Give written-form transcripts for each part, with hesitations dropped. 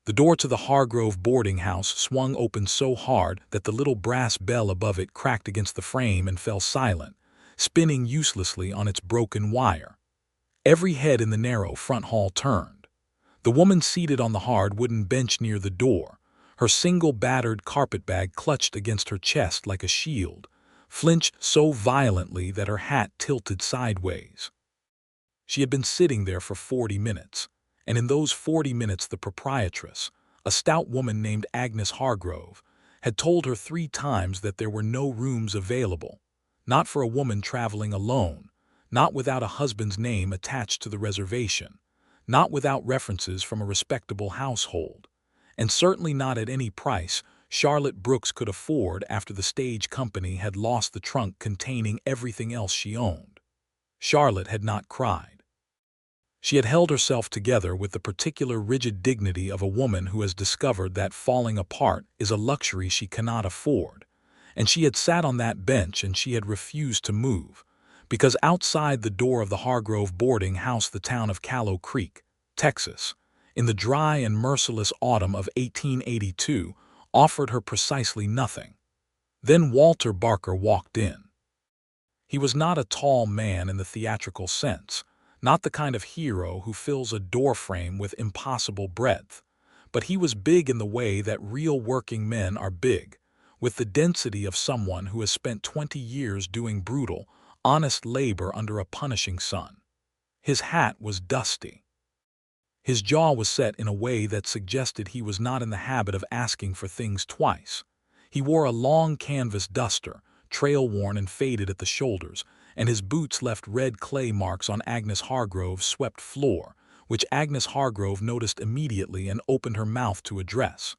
The door to the Hargrove boarding house swung open so hard that the little brass bell above it cracked against the frame and fell silent, spinning uselessly on its broken wire. Every head in the narrow front hall turned. The woman seated on the hard wooden bench near the door, her single battered carpetbag clutched against her chest like a shield, flinched so violently that her hat tilted sideways. She had been sitting there for 40 minutes, and in those 40 minutes the proprietress, a stout woman named Agnes Hargrove, had told her 3 times that there were no rooms available, not for a woman traveling alone, not without a husband's name attached to the reservation, not without references from a respectable household, and certainly not at any price Charlotte Brooks could afford after the stage company had lost the trunk containing everything else she owned. Charlotte had not cried. She had held herself together with the particular rigid dignity of a woman who has discovered that falling apart is a luxury she cannot afford, and she had sat on that bench and she had refused to move, because outside the door of the Hargrove boarding house the town of Callow Creek, Texas, in the dry and merciless autumn of 1882, offered her precisely nothing. Then Walter Barker walked in. He was not a tall man in the theatrical sense, not the kind of hero who fills a doorframe with impossible breadth, but he was big in the way that real working men are big, with the density of someone who has spent 20 years doing brutal, honest labor under a punishing sun. His hat was dusty. His jaw was set in a way that suggested he was not in the habit of asking for things twice. He wore a long canvas duster, trail-worn and faded at the shoulders, and his boots left red clay marks on Agnes Hargrove's swept floor, which Agnes Hargrove noticed immediately and opened her mouth to address.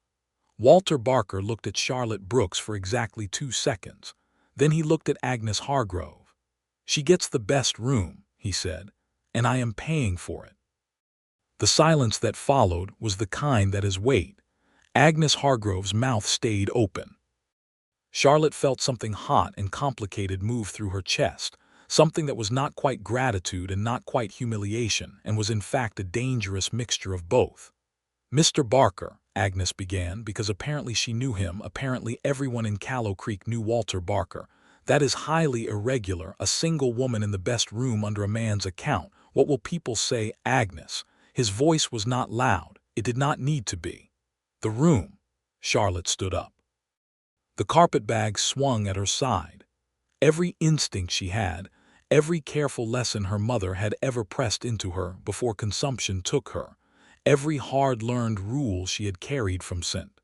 Walter Barker looked at Charlotte Brooks for exactly 2 seconds. Then he looked at Agnes Hargrove. "She gets the best room," he said, "and I am paying for it." The silence that followed was the kind that is weight. Agnes Hargrove's mouth stayed open. Charlotte felt something hot and complicated move through her chest, something that was not quite gratitude and not quite humiliation, and was in fact a dangerous mixture of both. "Mr. Barker," Agnes began, because apparently she knew him, apparently everyone in Callow Creek knew Walter Barker. "That is highly irregular, a single woman in the best room under a man's account. What will people say, Agnes?" His voice was not loud. It did not need to be. "The room." Charlotte stood up. The carpetbag swung at her side. Every instinct she had, every careful lesson her mother had ever pressed into her before consumption took her, every hard-learned rule she had carried from St.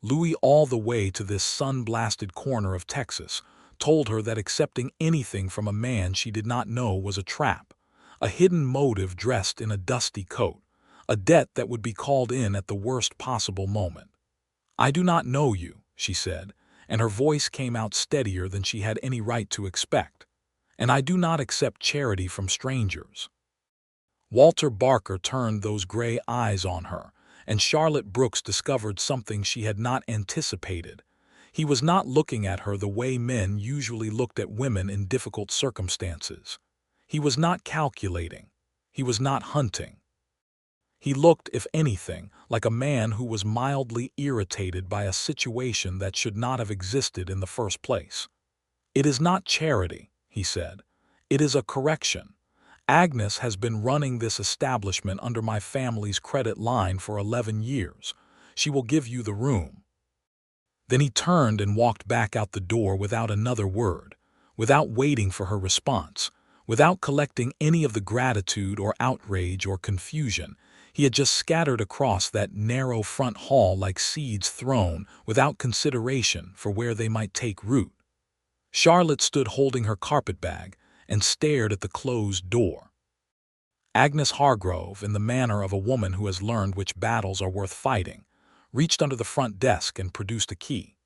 Louis all the way to this sun-blasted corner of Texas, told her that accepting anything from a man she did not know was a trap, a hidden motive dressed in a dusty coat, a debt that would be called in at the worst possible moment. "I do not know you," she said, and her voice came out steadier than she had any right to expect. "And I do not accept charity from strangers." Walter Barker turned those gray eyes on her, and Charlotte Brooks discovered something she had not anticipated. He was not looking at her the way men usually looked at women in difficult circumstances. He was not calculating. He was not hunting. He looked, if anything, like a man who was mildly irritated by a situation that should not have existed in the first place. "It is not charity," he said. "It is a correction. Agnes has been running this establishment under my family's credit line for 11 years. She will give you the room." Then he turned and walked back out the door without another word, without waiting for her response, without collecting any of the gratitude or outrage or confusion he had just scattered across that narrow front hall like seeds thrown without consideration for where they might take root. Charlotte stood holding her carpetbag and stared at the closed door. Agnes Hargrove, in the manner of a woman who has learned which battles are worth fighting, reached under the front desk and produced a key.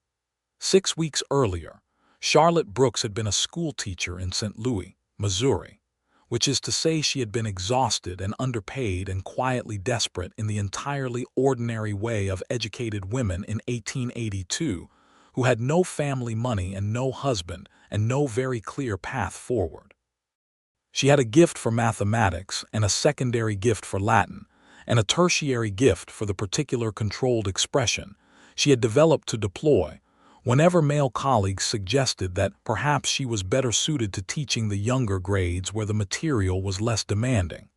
6 weeks earlier, Charlotte Brooks had been a schoolteacher in St. Louis, Missouri, which is to say she had been exhausted and underpaid and quietly desperate in the entirely ordinary way of educated women in 1882 who had no family money and no husband and no very clear path forward. She had a gift for mathematics and a secondary gift for Latin, and a tertiary gift for the particular controlled expression she had developed to deploy whenever male colleagues suggested that perhaps she was better suited to teaching the younger grades where the material was less demanding.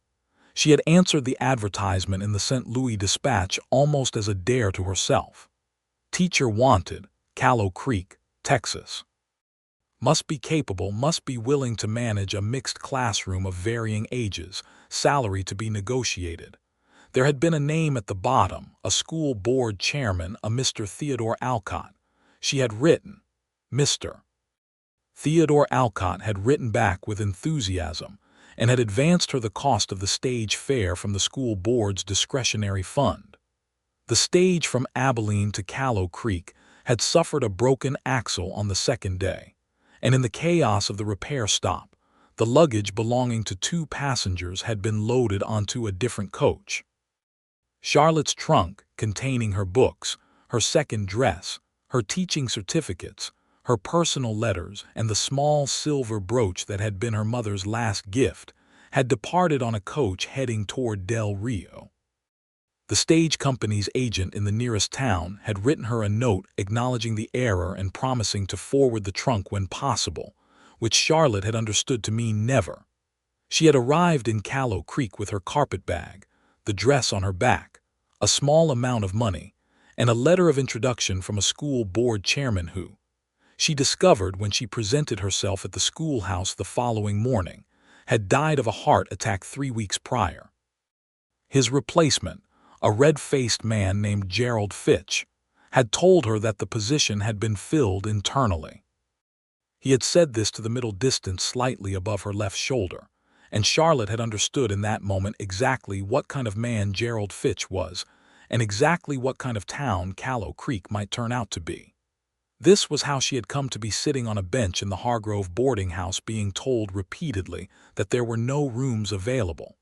She had answered the advertisement in the St. Louis Dispatch almost as a dare to herself. Teacher wanted, Callow Creek, Texas. Must be capable, must be willing to manage a mixed classroom of varying ages, salary to be negotiated. There had been a name at the bottom, a school board chairman, a Mr. Theodore Alcott. She had written. Mr. Theodore Alcott had written back with enthusiasm and had advanced her the cost of the stage fare from the school board's discretionary fund. The stage from Abilene to Callow Creek had suffered a broken axle on the second day, and in the chaos of the repair stop, the luggage belonging to 2 passengers had been loaded onto a different coach. Charlotte's trunk, containing her books, her second dress, her teaching certificates, her personal letters, and the small silver brooch that had been her mother's last gift, had departed on a coach heading toward Del Rio. The stage company's agent in the nearest town had written her a note acknowledging the error and promising to forward the trunk when possible, which Charlotte had understood to mean never. She had arrived in Callow Creek with her carpetbag, the dress on her back, a small amount of money, and a letter of introduction from a school board chairman who, she discovered when she presented herself at the schoolhouse the following morning, had died of a heart attack 3 weeks prior. His replacement, a red-faced man named Gerald Fitch, had told her that the position had been filled internally. He had said this to the middle distance slightly above her left shoulder, and Charlotte had understood in that moment exactly what kind of man Gerald Fitch was, and exactly what kind of town Callow Creek might turn out to be. This was how she had come to be sitting on a bench in the Hargrove boarding house being told repeatedly that there were no rooms available.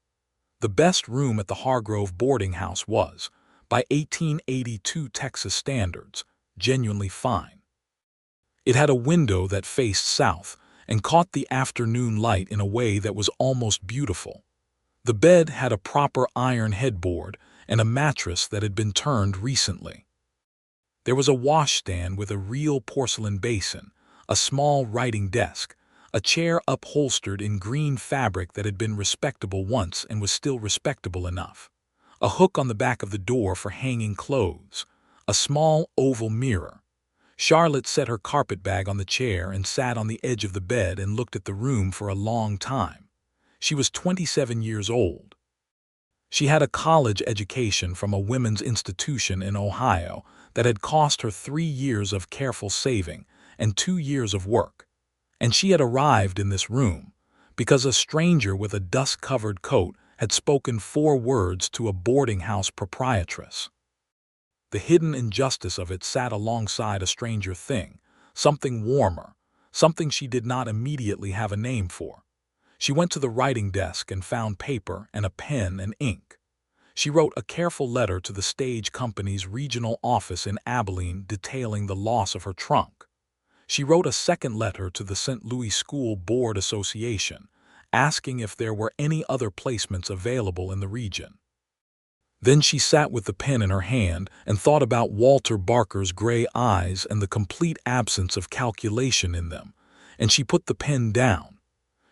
The best room at the Hargrove boarding house was, by 1882 Texas standards, genuinely fine. It had a window that faced south and caught the afternoon light in a way that was almost beautiful. The bed had a proper iron headboard and a mattress that had been turned recently. There was a washstand with a real porcelain basin, a small writing desk, a chair upholstered in green fabric that had been respectable once and was still respectable enough, a hook on the back of the door for hanging clothes, a small oval mirror. Charlotte set her carpetbag on the chair and sat on the edge of the bed and looked at the room for a long time. She was 27 years old. She had a college education from a women's institution in Ohio that had cost her 3 years of careful saving and 2 years of work. And she had arrived in this room because a stranger with a dust-covered coat had spoken 4 words to a boarding house proprietress. The hidden injustice of it sat alongside a stranger thing, something warmer, something she did not immediately have a name for. She went to the writing desk and found paper and a pen and ink. She wrote a careful letter to the stage company's regional office in Abilene detailing the loss of her trunk. She wrote a second letter to the St. Louis School Board Association, asking if there were any other placements available in the region. Then she sat with the pen in her hand and thought about Walter Barker's gray eyes and the complete absence of calculation in them, and she put the pen down.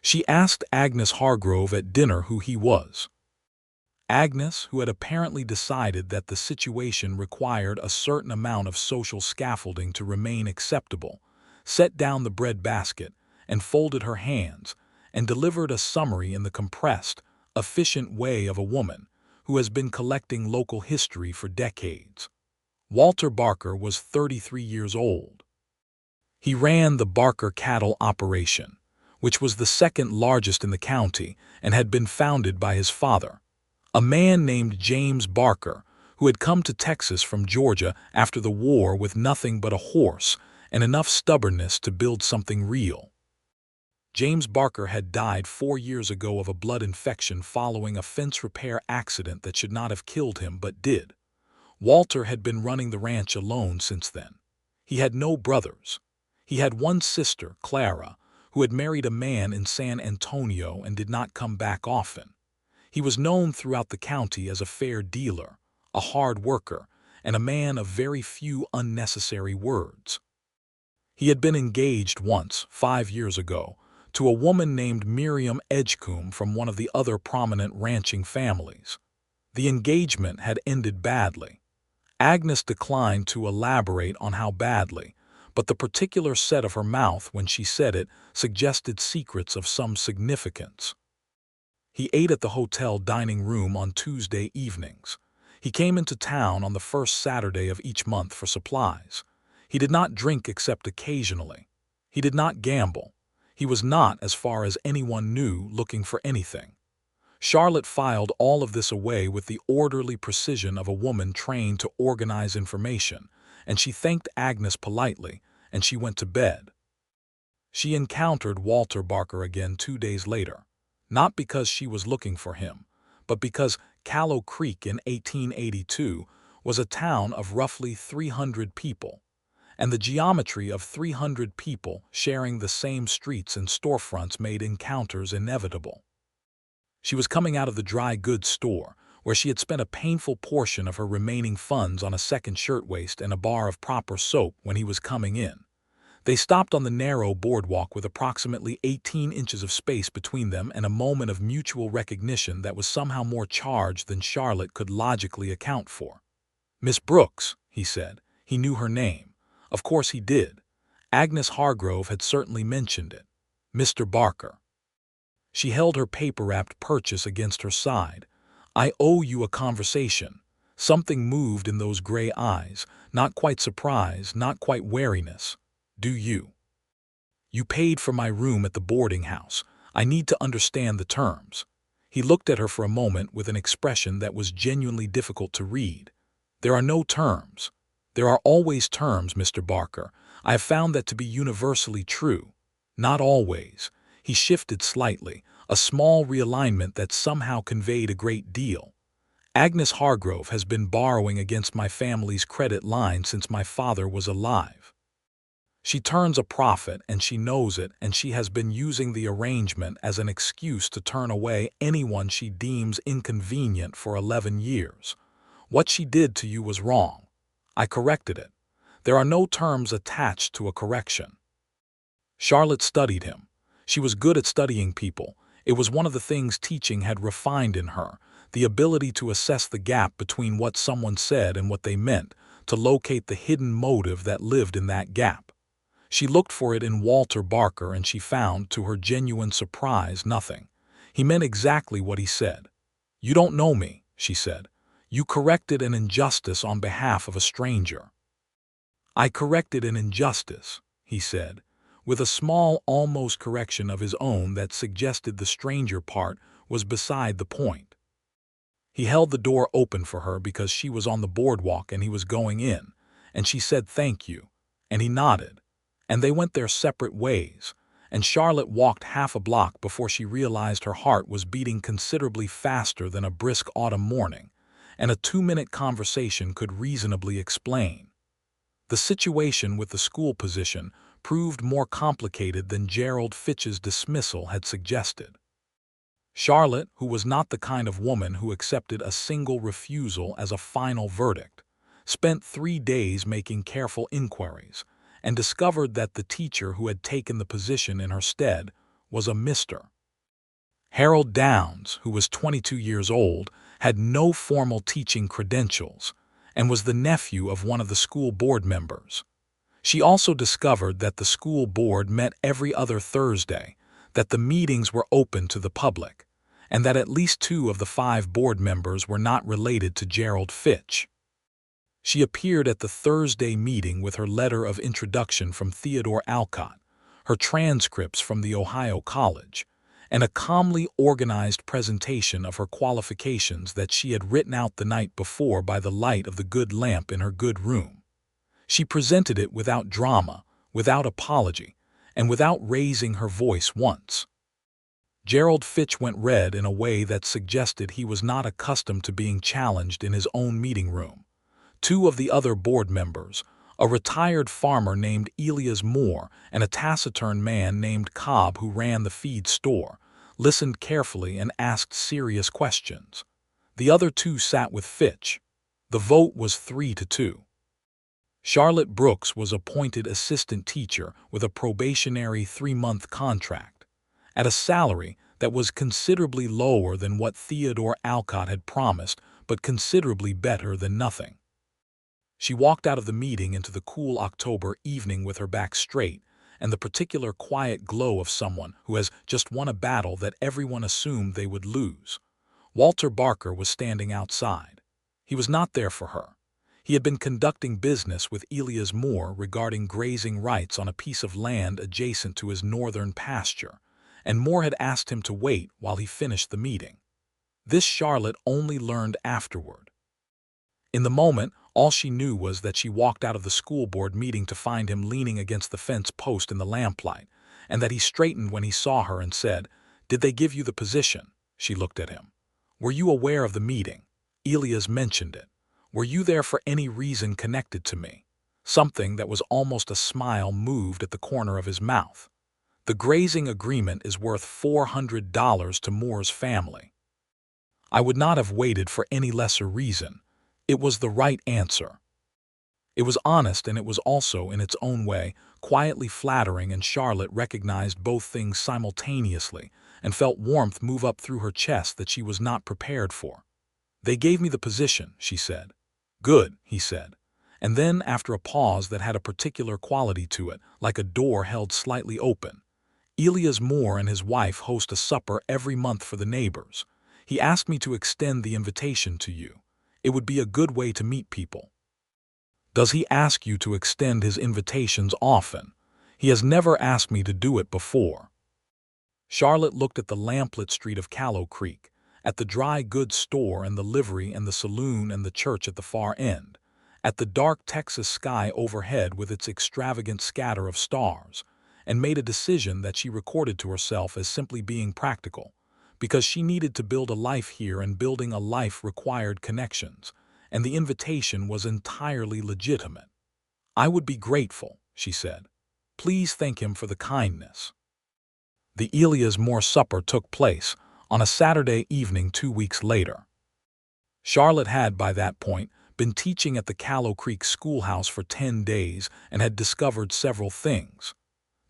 She asked Agnes Hargrove at dinner who he was. Agnes, who had apparently decided that the situation required a certain amount of social scaffolding to remain acceptable, set down the bread basket and folded her hands and delivered a summary in the compressed, efficient way of a woman who has been collecting local history for decades. Walter Barker was 33 years old. He ran the Barker cattle operation, which was the second largest in the county and had been founded by his father, a man named James Barker, who had come to Texas from Georgia after the war with nothing but a horse and enough stubbornness to build something real. James Barker had died 4 years ago of a blood infection following a fence repair accident that should not have killed him but did. Walter had been running the ranch alone since then. He had no brothers. He had one sister, Clara, who had married a man in San Antonio and did not come back often. He was known throughout the county as a fair dealer, a hard worker, and a man of very few unnecessary words. He had been engaged once, 5 years ago, to a woman named Miriam Edgecombe from one of the other prominent ranching families. The engagement had ended badly. Agnes declined to elaborate on how badly, but the particular set of her mouth when she said it suggested secrets of some significance. He ate at the hotel dining room on Tuesday evenings. He came into town on the first Saturday of each month for supplies. He did not drink except occasionally. He did not gamble. He was not, as far as anyone knew, looking for anything. Charlotte filed all of this away with the orderly precision of a woman trained to organize information, and she thanked Agnes politely, and she went to bed. She encountered Walter Barker again 2 days later, not because she was looking for him, but because Callow Creek in 1882 was a town of roughly 300 people, and the geometry of 300 people sharing the same streets and storefronts made encounters inevitable. She was coming out of the dry goods store, where she had spent a painful portion of her remaining funds on a second shirtwaist and a bar of proper soap when he was coming in. They stopped on the narrow boardwalk with approximately 18 inches of space between them and a moment of mutual recognition that was somehow more charged than Charlotte could logically account for. "Miss Brooks," he said. He knew her name. Of course he did. Agnes Hargrove had certainly mentioned it. "Mr. Barker." She held her paper-wrapped purchase against her side. "I owe you a conversation." Something moved in those gray eyes, not quite surprise, not quite wariness. "Do you? You paid for my room at the boarding house. I need to understand the terms." He looked at her for a moment with an expression that was genuinely difficult to read. "There are no terms." "There are always terms, Mr. Barker. I have found that to be universally true." "Not always." He shifted slightly, a small realignment that somehow conveyed a great deal. "Agnes Hargrove has been borrowing against my family's credit line since my father was alive. She turns a profit, and she knows it, and she has been using the arrangement as an excuse to turn away anyone she deems inconvenient for 11 years. What she did to you was wrong. I corrected it. There are no terms attached to a correction." Charlotte studied him. She was good at studying people. It was one of the things teaching had refined in her, the ability to assess the gap between what someone said and what they meant, to locate the hidden motive that lived in that gap. She looked for it in Walter Barker, and she found, to her genuine surprise, nothing. He meant exactly what he said. "You don't know me," she said. "You corrected an injustice on behalf of a stranger." "I corrected an injustice," he said, with a small, almost correction of his own that suggested the stranger part was beside the point. He held the door open for her because she was on the boardwalk and he was going in, and she said thank you, and he nodded, and they went their separate ways, and Charlotte walked half a block before she realized her heart was beating considerably faster than a brisk autumn morning, and a 2-minute conversation could reasonably explain. The situation with the school position proved more complicated than Gerald Fitch's dismissal had suggested. Charlotte, who was not the kind of woman who accepted a single refusal as a final verdict, spent 3 days making careful inquiries, and discovered that the teacher who had taken the position in her stead was a Mr. Harold Downs, who was 22 years old, had no formal teaching credentials, and was the nephew of one of the school board members. She also discovered that the school board met every other Thursday, that the meetings were open to the public, and that at least 2 of the 5 board members were not related to Gerald Fitch. She appeared at the Thursday meeting with her letter of introduction from Theodore Alcott, her transcripts from the Ohio College, and a calmly organized presentation of her qualifications that she had written out the night before by the light of the good lamp in her good room. She presented it without drama, without apology, and without raising her voice once. Gerald Fitch went red in a way that suggested he was not accustomed to being challenged in his own meeting room. 2 of the other board members, a retired farmer named Elias Moore and a taciturn man named Cobb who ran the feed store, listened carefully, and asked serious questions. The other two sat with Fitch. The vote was 3-2. Charlotte Brooks was appointed assistant teacher with a probationary 3-month contract, at a salary that was considerably lower than what Theodore Alcott had promised, but considerably better than nothing. She walked out of the meeting into the cool October evening with her back straight and the particular quiet glow of someone who has just won a battle that everyone assumed they would lose. Walter Barker was standing outside. He was not there for her. He had been conducting business with Elias Moore regarding grazing rights on a piece of land adjacent to his northern pasture, and Moore had asked him to wait while he finished the meeting. This Charlotte only learned afterward. In the moment, all she knew was that she walked out of the school board meeting to find him leaning against the fence post in the lamplight, and that he straightened when he saw her and said, "Did they give you the position?" She looked at him. "Were you aware of the meeting? Elias mentioned it. Were you there for any reason connected to me?" Something that was almost a smile moved at the corner of his mouth. "The grazing agreement is worth $400 to Moore's family." I would not have waited for any lesser reason. It was the right answer. It was honest, and it was also, in its own way, quietly flattering, and Charlotte recognized both things simultaneously and felt warmth move up through her chest that she was not prepared for. "They gave me the position," she said. "Good," he said. And then, after a pause that had a particular quality to it, like a door held slightly open, "Elias Moore and his wife host a supper every month for the neighbors. He asked me to extend the invitation to you. It would be a good way to meet people." "Does he ask you to extend his invitations often?" "He has never asked me to do it before." Charlotte looked at the lamplit street of Callow Creek, at the dry goods store and the livery and the saloon and the church at the far end, at the dark Texas sky overhead with its extravagant scatter of stars, and made a decision that she recorded to herself as simply being practical, because she needed to build a life here, and building a life required connections, and the invitation was entirely legitimate. "I would be grateful," she said. "Please thank him for the kindness." The Elias Moore supper took place on a Saturday evening 2 weeks later. Charlotte had, by that point, been teaching at the Callow Creek schoolhouse for 10 days and had discovered several things.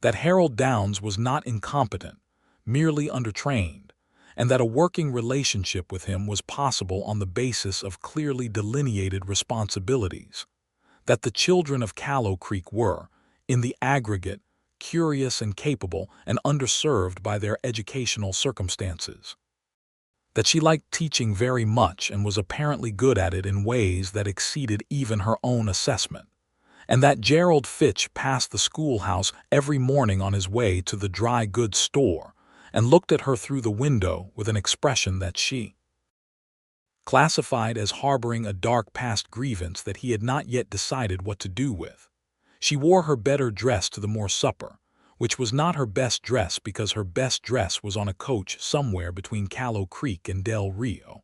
That Harold Downs was not incompetent, merely undertrained, and that a working relationship with him was possible on the basis of clearly delineated responsibilities. That the children of Callow Creek were, in the aggregate, curious and capable and underserved by their educational circumstances. That she liked teaching very much and was apparently good at it in ways that exceeded even her own assessment. And that Gerald Fitch passed the schoolhouse every morning on his way to the dry goods store and looked at her through the window with an expression that she classified as harboring a dark past grievance that he had not yet decided what to do with. She wore her better dress to the Moore supper, which was not her best dress because her best dress was on a coach somewhere between Callow Creek and Del Rio.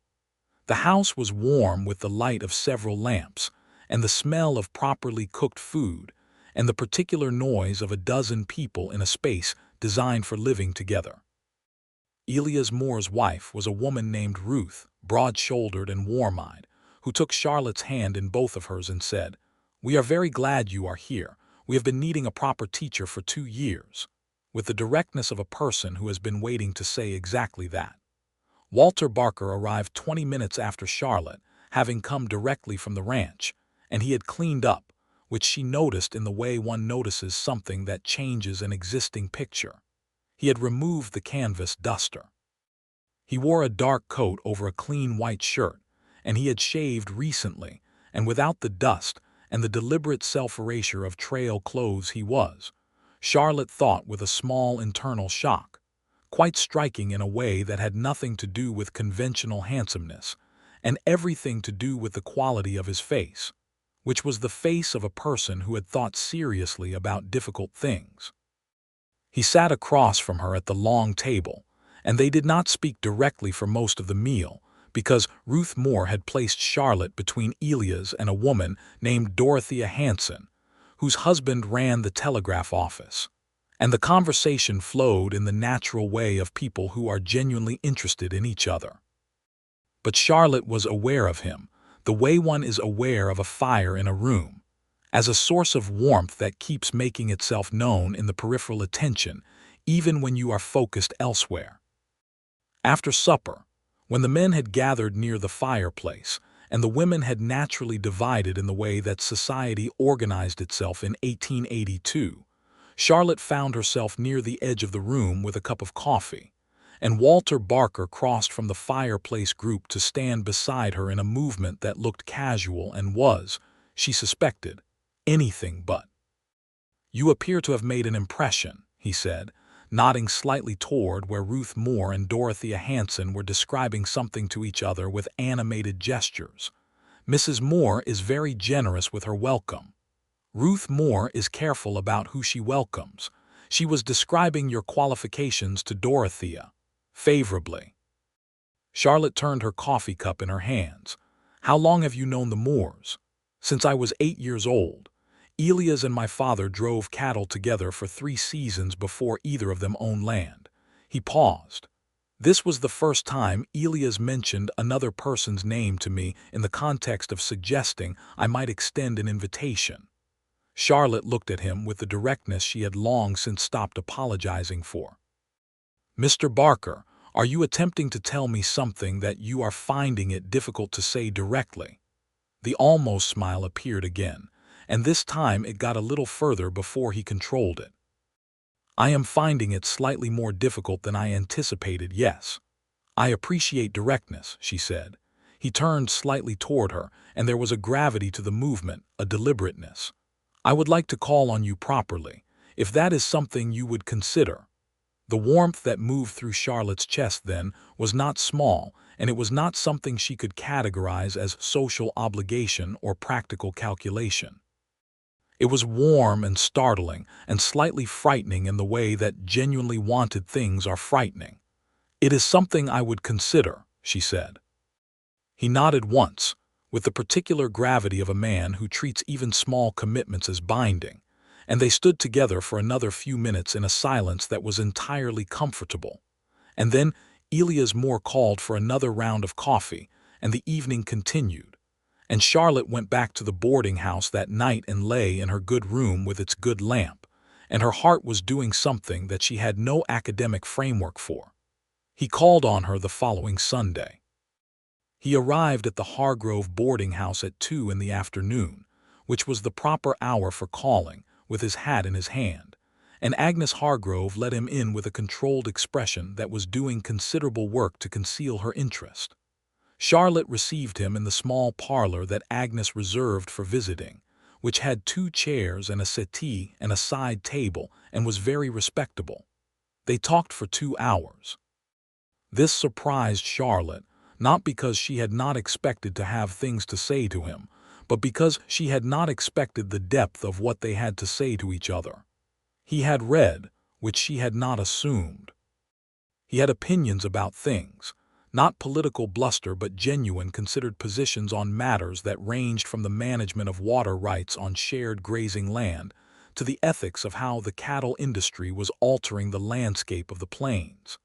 The house was warm with the light of several lamps, and the smell of properly cooked food, and the particular noise of a dozen people in a space designed for living together. Elias Moore's wife was a woman named Ruth, broad-shouldered and warm-eyed, who took Charlotte's hand in both of hers and said, "We are very glad you are here. We have been needing a proper teacher for 2 years," with the directness of a person who has been waiting to say exactly that. Walter Barker arrived 20 minutes after Charlotte, having come directly from the ranch, and he had cleaned up, which she noticed in the way one notices something that changes an existing picture. He had removed the canvas duster. He wore a dark coat over a clean white shirt, and he had shaved recently, and without the dust and the deliberate self-erasure of trail clothes he was, Charlotte thought, with a small internal shock, quite striking in a way that had nothing to do with conventional handsomeness, and everything to do with the quality of his face, which was the face of a person who had thought seriously about difficult things. He sat across from her at the long table, and they did not speak directly for most of the meal, because Ruth Moore had placed Charlotte between Elias and a woman named Dorothea Hanson, whose husband ran the telegraph office, and the conversation flowed in the natural way of people who are genuinely interested in each other. But Charlotte was aware of him, the way one is aware of a fire in a room, as a source of warmth that keeps making itself known in the peripheral attention, even when you are focused elsewhere. After supper, when the men had gathered near the fireplace, and the women had naturally divided in the way that society organized itself in 1882, Charlotte found herself near the edge of the room with a cup of coffee, and Walter Barker crossed from the fireplace group to stand beside her in a movement that looked casual and was, she suspected, anything but. "You appear to have made an impression," he said, nodding slightly toward where Ruth Moore and Dorothea Hanson were describing something to each other with animated gestures. "Mrs. Moore is very generous with her welcome. Ruth Moore is careful about who she welcomes. She was describing your qualifications to Dorothea, favorably." Charlotte turned her coffee cup in her hands. "How long have you known the Moores?" "Since I was 8 years old. Elias and my father drove cattle together for 3 seasons before either of them owned land." He paused. This was the first time Elias mentioned another person's name to me in the context of suggesting I might extend an invitation. Charlotte looked at him with the directness she had long since stopped apologizing for. "Mr. Barker, are you attempting to tell me something that you are finding it difficult to say directly?" The almost smile appeared again, and this time it got a little further before he controlled it. "I am finding it slightly more difficult than I anticipated, yes." "I appreciate directness," she said. He turned slightly toward her, and there was a gravity to the movement, a deliberateness. "I would like to call on you properly, if that is something you would consider." The warmth that moved through Charlotte's chest then was not small, and it was not something she could categorize as social obligation or practical calculation. It was warm and startling and slightly frightening in the way that genuinely wanted things are frightening. "It is something I would consider," she said. He nodded once, with the particular gravity of a man who treats even small commitments as binding, and they stood together for another few minutes in a silence that was entirely comfortable. And then Elias Moore called for another round of coffee, and the evening continued. And Charlotte went back to the boarding house that night and lay in her good room with its good lamp, and her heart was doing something that she had no academic framework for. He called on her the following Sunday. He arrived at the Hargrove boarding house at 2 in the afternoon, which was the proper hour for calling, with his hat in his hand, and Agnes Hargrove let him in with a controlled expression that was doing considerable work to conceal her interest. Charlotte received him in the small parlor that Agnes reserved for visiting, which had 2 chairs and a settee and a side table and was very respectable. They talked for 2 hours. This surprised Charlotte, not because she had not expected to have things to say to him, but because she had not expected the depth of what they had to say to each other. He had read, which she had not assumed. He had opinions about things, not political bluster but genuine considered positions on matters that ranged from the management of water rights on shared grazing land to the ethics of how the cattle industry was altering the landscape of the plains.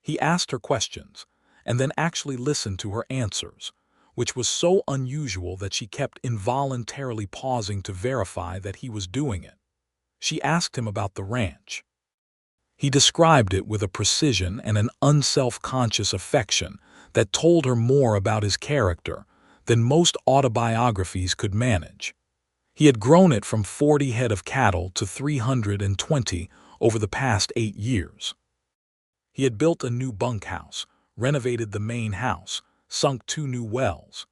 He asked her questions, and then actually listened to her answers, which was so unusual that she kept involuntarily pausing to verify that he was doing it. She asked him about the ranch. He described it with a precision and an unself-conscious affection that told her more about his character than most autobiographies could manage. He had grown it from 40 head of cattle to 320 over the past 8 years. He had built a new bunkhouse, renovated the main house, sunk 2 new wells.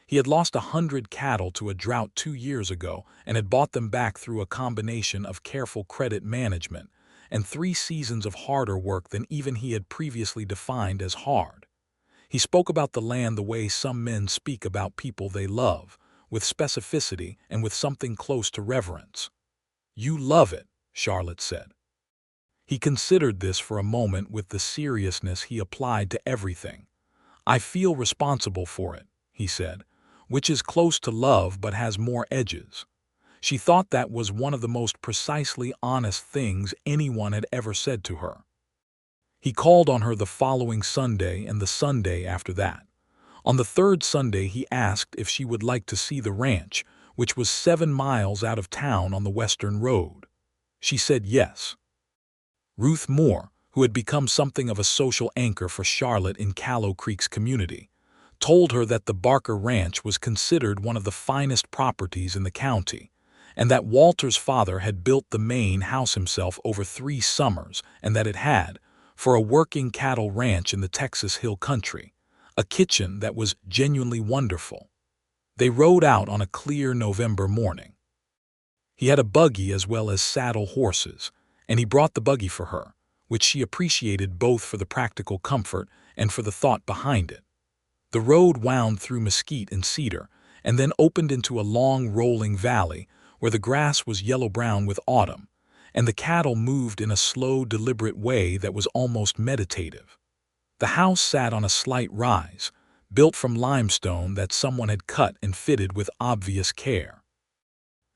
He had lost 100 cattle to a drought 2 years ago and had bought them back through a combination of careful credit management and 3 seasons of harder work than even he had previously defined as hard. He spoke about the land the way some men speak about people they love, with specificity and with something close to reverence. "You love it," Charlotte said. He considered this for a moment with the seriousness he applied to everything. "I feel responsible for it," he said, "which is close to love but has more edges." She thought that was one of the most precisely honest things anyone had ever said to her. He called on her the following Sunday and the Sunday after that. On the third Sunday, he asked if she would like to see the ranch, which was 7 miles out of town on the Western Road. She said yes. Ruth Moore, who had become something of a social anchor for Charlotte in Callow Creek's community, told her that the Barker Ranch was considered one of the finest properties in the county, and that Walter's father had built the main house himself over 3 summers, and that it had, for a working cattle ranch in the Texas Hill Country, a kitchen that was genuinely wonderful. They rode out on a clear November morning. He had a buggy as well as saddle horses, and he brought the buggy for her, which she appreciated both for the practical comfort and for the thought behind it. The road wound through mesquite and cedar, and then opened into a long rolling valley where the grass was yellow-brown with autumn, and the cattle moved in a slow, deliberate way that was almost meditative. The house sat on a slight rise, built from limestone that someone had cut and fitted with obvious care.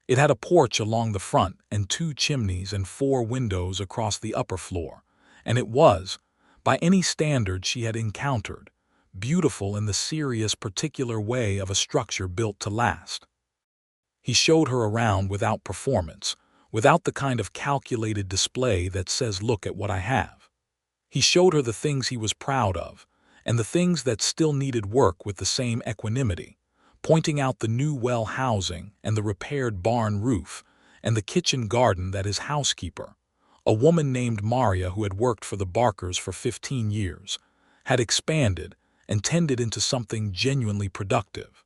It had a porch along the front and 2 chimneys and 4 windows across the upper floor, and it was, by any standard she had encountered, beautiful in the serious, particular way of a structure built to last. He showed her around without performance, without the kind of calculated display that says, "Look at what I have." He showed her the things he was proud of, and the things that still needed work with the same equanimity, pointing out the new well housing and the repaired barn roof and the kitchen garden that his housekeeper, a woman named Maria who had worked for the Barkers for 15 years, had expanded and tended into something genuinely productive.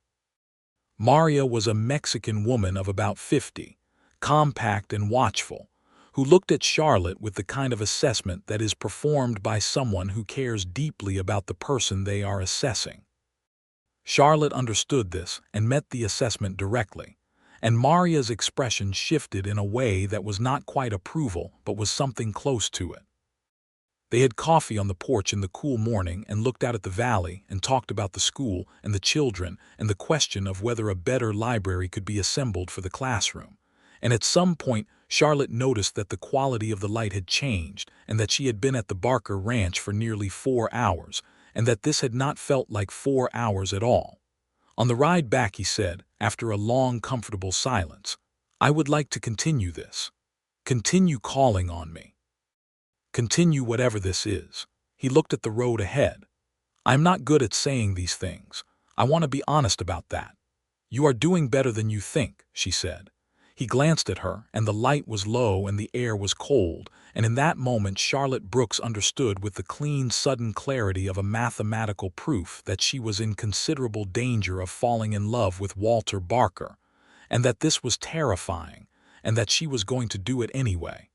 Maria was a Mexican woman of about 50, compact and watchful, who looked at Charlotte with the kind of assessment that is performed by someone who cares deeply about the person they are assessing. Charlotte understood this and met the assessment directly, and Maria's expression shifted in a way that was not quite approval but was something close to it. They had coffee on the porch in the cool morning and looked out at the valley and talked about the school and the children and the question of whether a better library could be assembled for the classroom. And at some point, Charlotte noticed that the quality of the light had changed and that she had been at the Barker Ranch for nearly 4 hours, and that this had not felt like 4 hours at all. On the ride back, he said, after a long, comfortable silence, "I would like to continue this. Continue calling on me. Continue whatever this is." He looked at the road ahead. "I'm not good at saying these things. I want to be honest about that." "You are doing better than you think," she said. He glanced at her, and the light was low and the air was cold, and in that moment Charlotte Brooks understood with the clean, sudden clarity of a mathematical proof that she was in considerable danger of falling in love with Walter Barker, and that this was terrifying, and that she was going to do it anyway.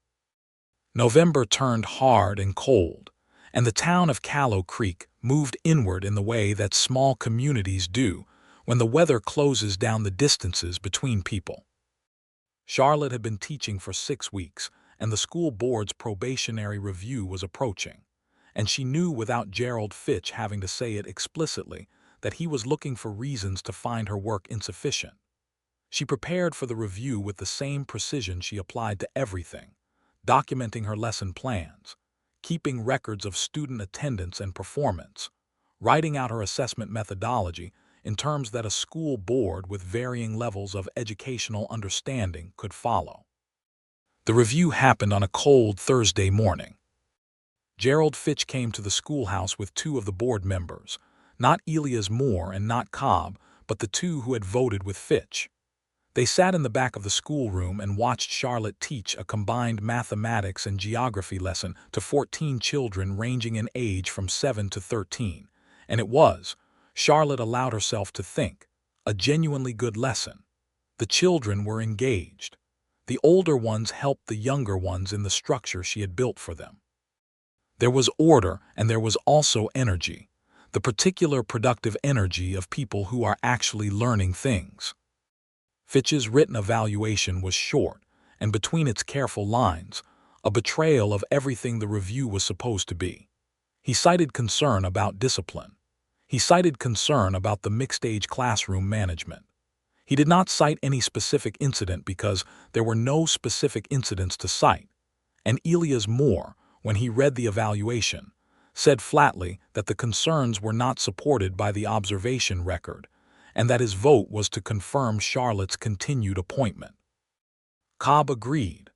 November turned hard and cold, and the town of Callow Creek moved inward in the way that small communities do when the weather closes down the distances between people. Charlotte had been teaching for 6 weeks, and the school board's probationary review was approaching, and she knew without Gerald Fitch having to say it explicitly that he was looking for reasons to find her work insufficient. She prepared for the review with the same precision she applied to everything, documenting her lesson plans, keeping records of student attendance and performance, writing out her assessment methodology in terms that a school board with varying levels of educational understanding could follow. The review happened on a cold Thursday morning. Gerald Fitch came to the schoolhouse with 2 of the board members, not Elias Moore and not Cobb, but the 2 who had voted with Fitch. They sat in the back of the schoolroom and watched Charlotte teach a combined mathematics and geography lesson to 14 children ranging in age from 7 to 13, and it was, Charlotte allowed herself to think, a genuinely good lesson. The children were engaged. The older ones helped the younger ones in the structure she had built for them. There was order and there was also energy, the particular productive energy of people who are actually learning things. Fitch's written evaluation was short, and between its careful lines, a betrayal of everything the review was supposed to be. He cited concern about discipline. He cited concern about the mixed-age classroom management. He did not cite any specific incident because there were no specific incidents to cite, and Elias Moore, when he read the evaluation, said flatly that the concerns were not supported by the observation record, and that his vote was to confirm Charlotte's continued appointment. Cobb agreed.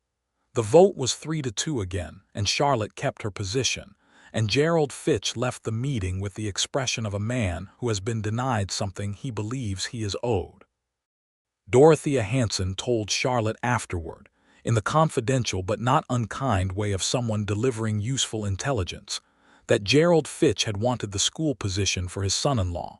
The vote was 3-2 again, and Charlotte kept her position, and Gerald Fitch left the meeting with the expression of a man who has been denied something he believes he is owed. Dorothea Hanson told Charlotte afterward, in the confidential but not unkind way of someone delivering useful intelligence, that Gerald Fitch had wanted the school position for his son-in-law,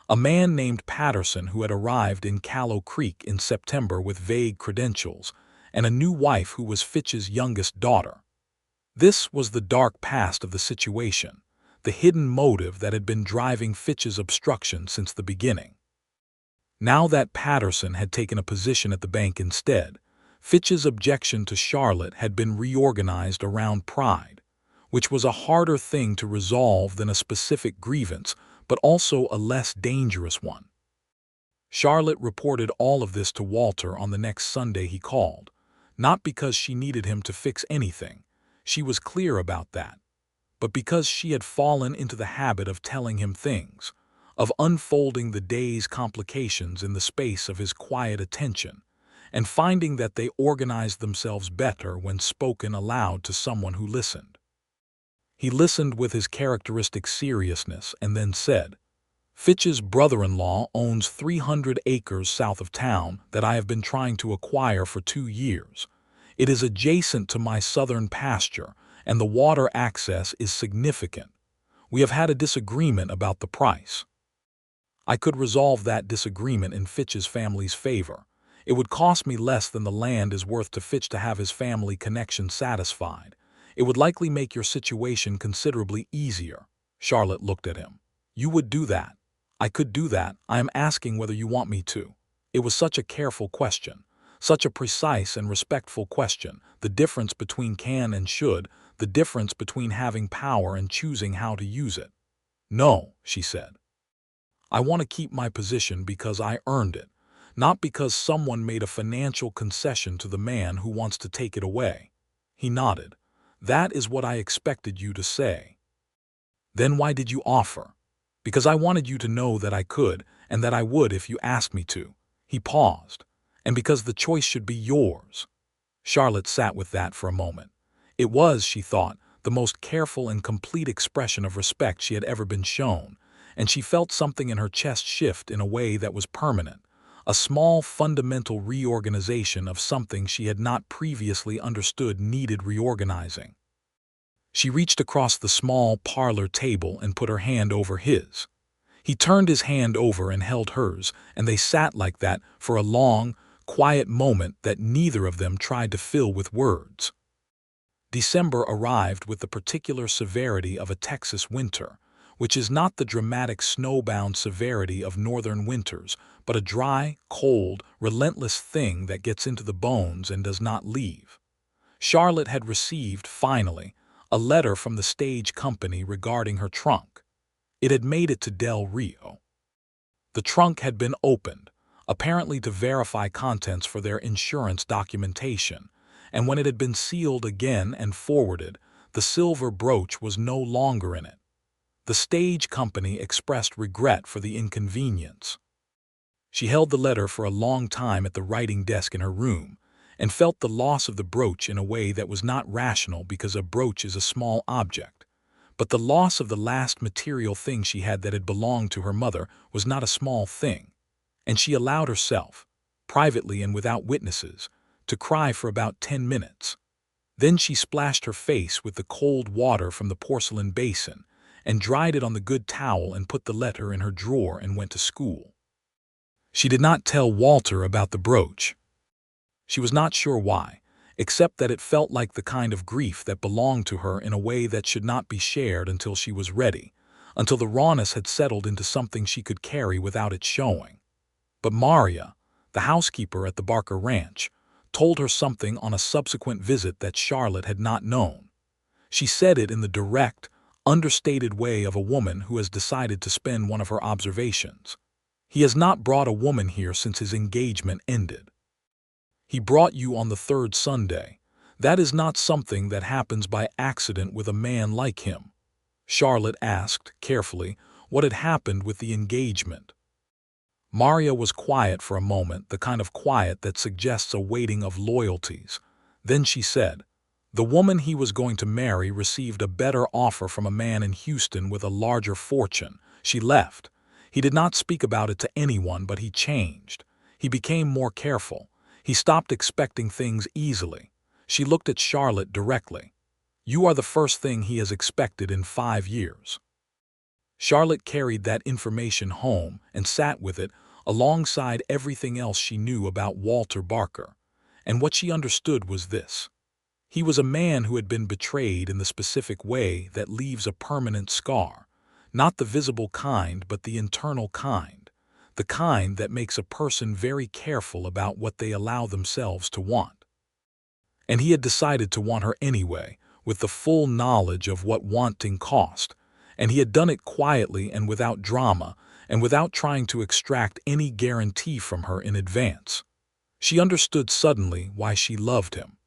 a man named Patterson who had arrived in Callow Creek in September with vague credentials, and a new wife who was Fitch's youngest daughter. This was the dark past of the situation, the hidden motive that had been driving Fitch's obstruction since the beginning. Now that Patterson had taken a position at the bank instead, Fitch's objection to Charlotte had been reorganized around pride, which was a harder thing to resolve than a specific grievance, but also a less dangerous one. Charlotte reported all of this to Walter on the next Sunday he called, not because she needed him to fix anything, she was clear about that, but because she had fallen into the habit of telling him things, of unfolding the day's complications in the space of his quiet attention, and finding that they organized themselves better when spoken aloud to someone who listened. He listened with his characteristic seriousness and then said, "Fitch's brother-in-law owns 300 acres south of town that I have been trying to acquire for 2 years. It is adjacent to my southern pasture, and the water access is significant. We have had a disagreement about the price. I could resolve that disagreement in Fitch's family's favor. It would cost me less than the land is worth to Fitch to have his family connection satisfied. It would likely make your situation considerably easier." Charlotte looked at him. "You would do that?" "I could do that. I am asking whether you want me to." It was such a careful question, such a precise and respectful question, the difference between can and should, the difference between having power and choosing how to use it. "No," she said. "I want to keep my position because I earned it, not because someone made a financial concession to the man who wants to take it away." He nodded. "That is what I expected you to say." "Then why did you offer?" "Because I wanted you to know that I could, and that I would if you asked me to." He paused. "And because the choice should be yours." Charlotte sat with that for a moment. It was, she thought, the most careful and complete expression of respect she had ever been shown, and she felt something in her chest shift in a way that was permanent, a small fundamental reorganization of something she had not previously understood needed reorganizing. She reached across the small parlor table and put her hand over his. He turned his hand over and held hers, and they sat like that for a long, quiet moment that neither of them tried to fill with words. December arrived with the particular severity of a Texas winter, which is not the dramatic snowbound severity of northern winters, but a dry, cold, relentless thing that gets into the bones and does not leave. Charlotte had received, finally, a letter from the stage company regarding her trunk. It had made it to Del Rio. The trunk had been opened, apparently to verify contents for their insurance documentation, and when it had been sealed again and forwarded, the silver brooch was no longer in it. The stage company expressed regret for the inconvenience. She held the letter for a long time at the writing desk in her room, and felt the loss of the brooch in a way that was not rational because a brooch is a small object. But the loss of the last material thing she had that had belonged to her mother was not a small thing, and she allowed herself, privately and without witnesses, to cry for about 10 minutes. Then she splashed her face with the cold water from the porcelain basin, and dried it on the good towel and put the letter in her drawer and went to school. She did not tell Walter about the brooch. She was not sure why, except that it felt like the kind of grief that belonged to her in a way that should not be shared until she was ready, until the rawness had settled into something she could carry without it showing. But Maria, the housekeeper at the Barker Ranch, told her something on a subsequent visit that Charlotte had not known. She said it in the direct, understated way of a woman who has decided to spend one of her observations. He has not brought a woman here since his engagement ended. He brought you on the third Sunday. That is not something that happens by accident with a man like him. Charlotte asked, carefully, what had happened with the engagement. Maria was quiet for a moment, the kind of quiet that suggests a weighting of loyalties. Then she said, the woman he was going to marry received a better offer from a man in Houston with a larger fortune. She left. He did not speak about it to anyone, but he changed. He became more careful. He stopped expecting things easily. She looked at Charlotte directly. You are the first thing he has expected in 5 years. Charlotte carried that information home and sat with it alongside everything else she knew about Walter Barker. And what she understood was this. He was a man who had been betrayed in the specific way that leaves a permanent scar. Not the visible kind, but the internal kind. The kind that makes a person very careful about what they allow themselves to want. And he had decided to want her anyway, with the full knowledge of what wanting cost. And he had done it quietly and without drama, and without trying to extract any guarantee from her in advance. She understood suddenly why she loved him.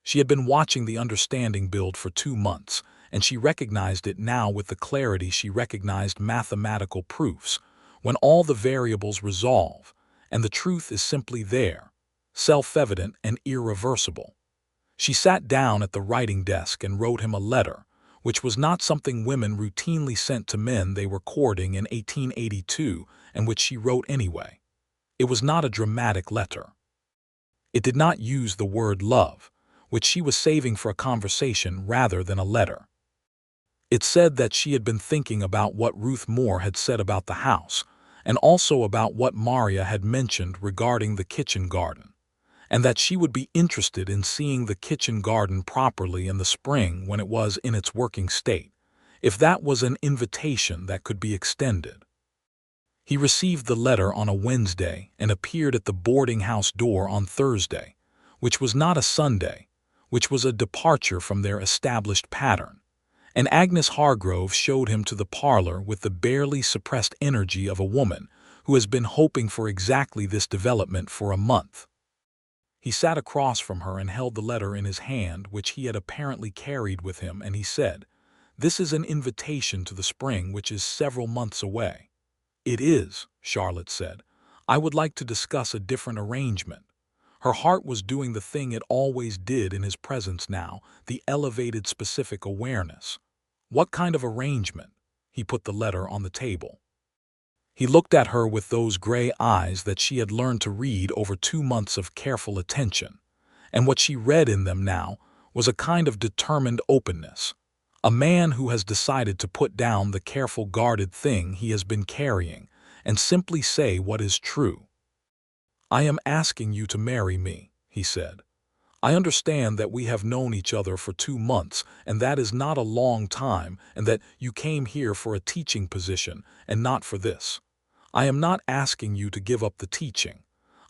She had been watching the understanding build for 2 months, and she recognized it now with the clarity she recognized mathematical proofs, when all the variables resolve, and the truth is simply there, self-evident and irreversible. She sat down at the writing desk and wrote him a letter, which was not something women routinely sent to men they were courting in 1882, and which she wrote anyway. It was not a dramatic letter. It did not use the word love, which she was saving for a conversation rather than a letter. It said that she had been thinking about what Ruth Moore had said about the house, and also about what Maria had mentioned regarding the kitchen garden, and that she would be interested in seeing the kitchen garden properly in the spring when it was in its working state, if that was an invitation that could be extended. He received the letter on a Wednesday and appeared at the boarding house door on Thursday, which was not a Sunday, which was a departure from their established pattern, and Agnes Hargrove showed him to the parlor with the barely suppressed energy of a woman who has been hoping for exactly this development for a month. He sat across from her and held the letter in his hand, which he had apparently carried with him, and he said, "This is an invitation to the spring, which is several months away." "It is," Charlotte said. "I would like to discuss a different arrangement." Her heart was doing the thing it always did in his presence now, the elevated specific awareness. What kind of arrangement? He put the letter on the table. He looked at her with those gray eyes that she had learned to read over 2 months of careful attention, and what she read in them now was a kind of determined openness. A man who has decided to put down the careful guarded thing he has been carrying and simply say what is true. "I am asking you to marry me," he said. "I understand that we have known each other for 2 months, and that is not a long time, and that you came here for a teaching position and not for this. I am not asking you to give up the teaching.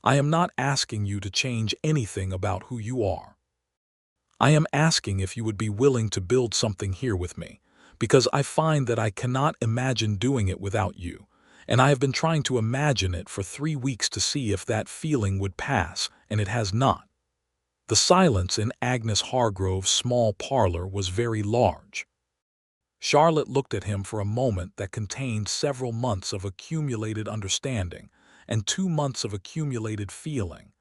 I am not asking you to change anything about who you are. I am asking if you would be willing to build something here with me, because I find that I cannot imagine doing it without you, and I have been trying to imagine it for 3 weeks to see if that feeling would pass, and it has not." The silence in Agnes Hargrove's small parlor was very large. Charlotte looked at him for a moment that contained several months of accumulated understanding and 2 months of accumulated feeling,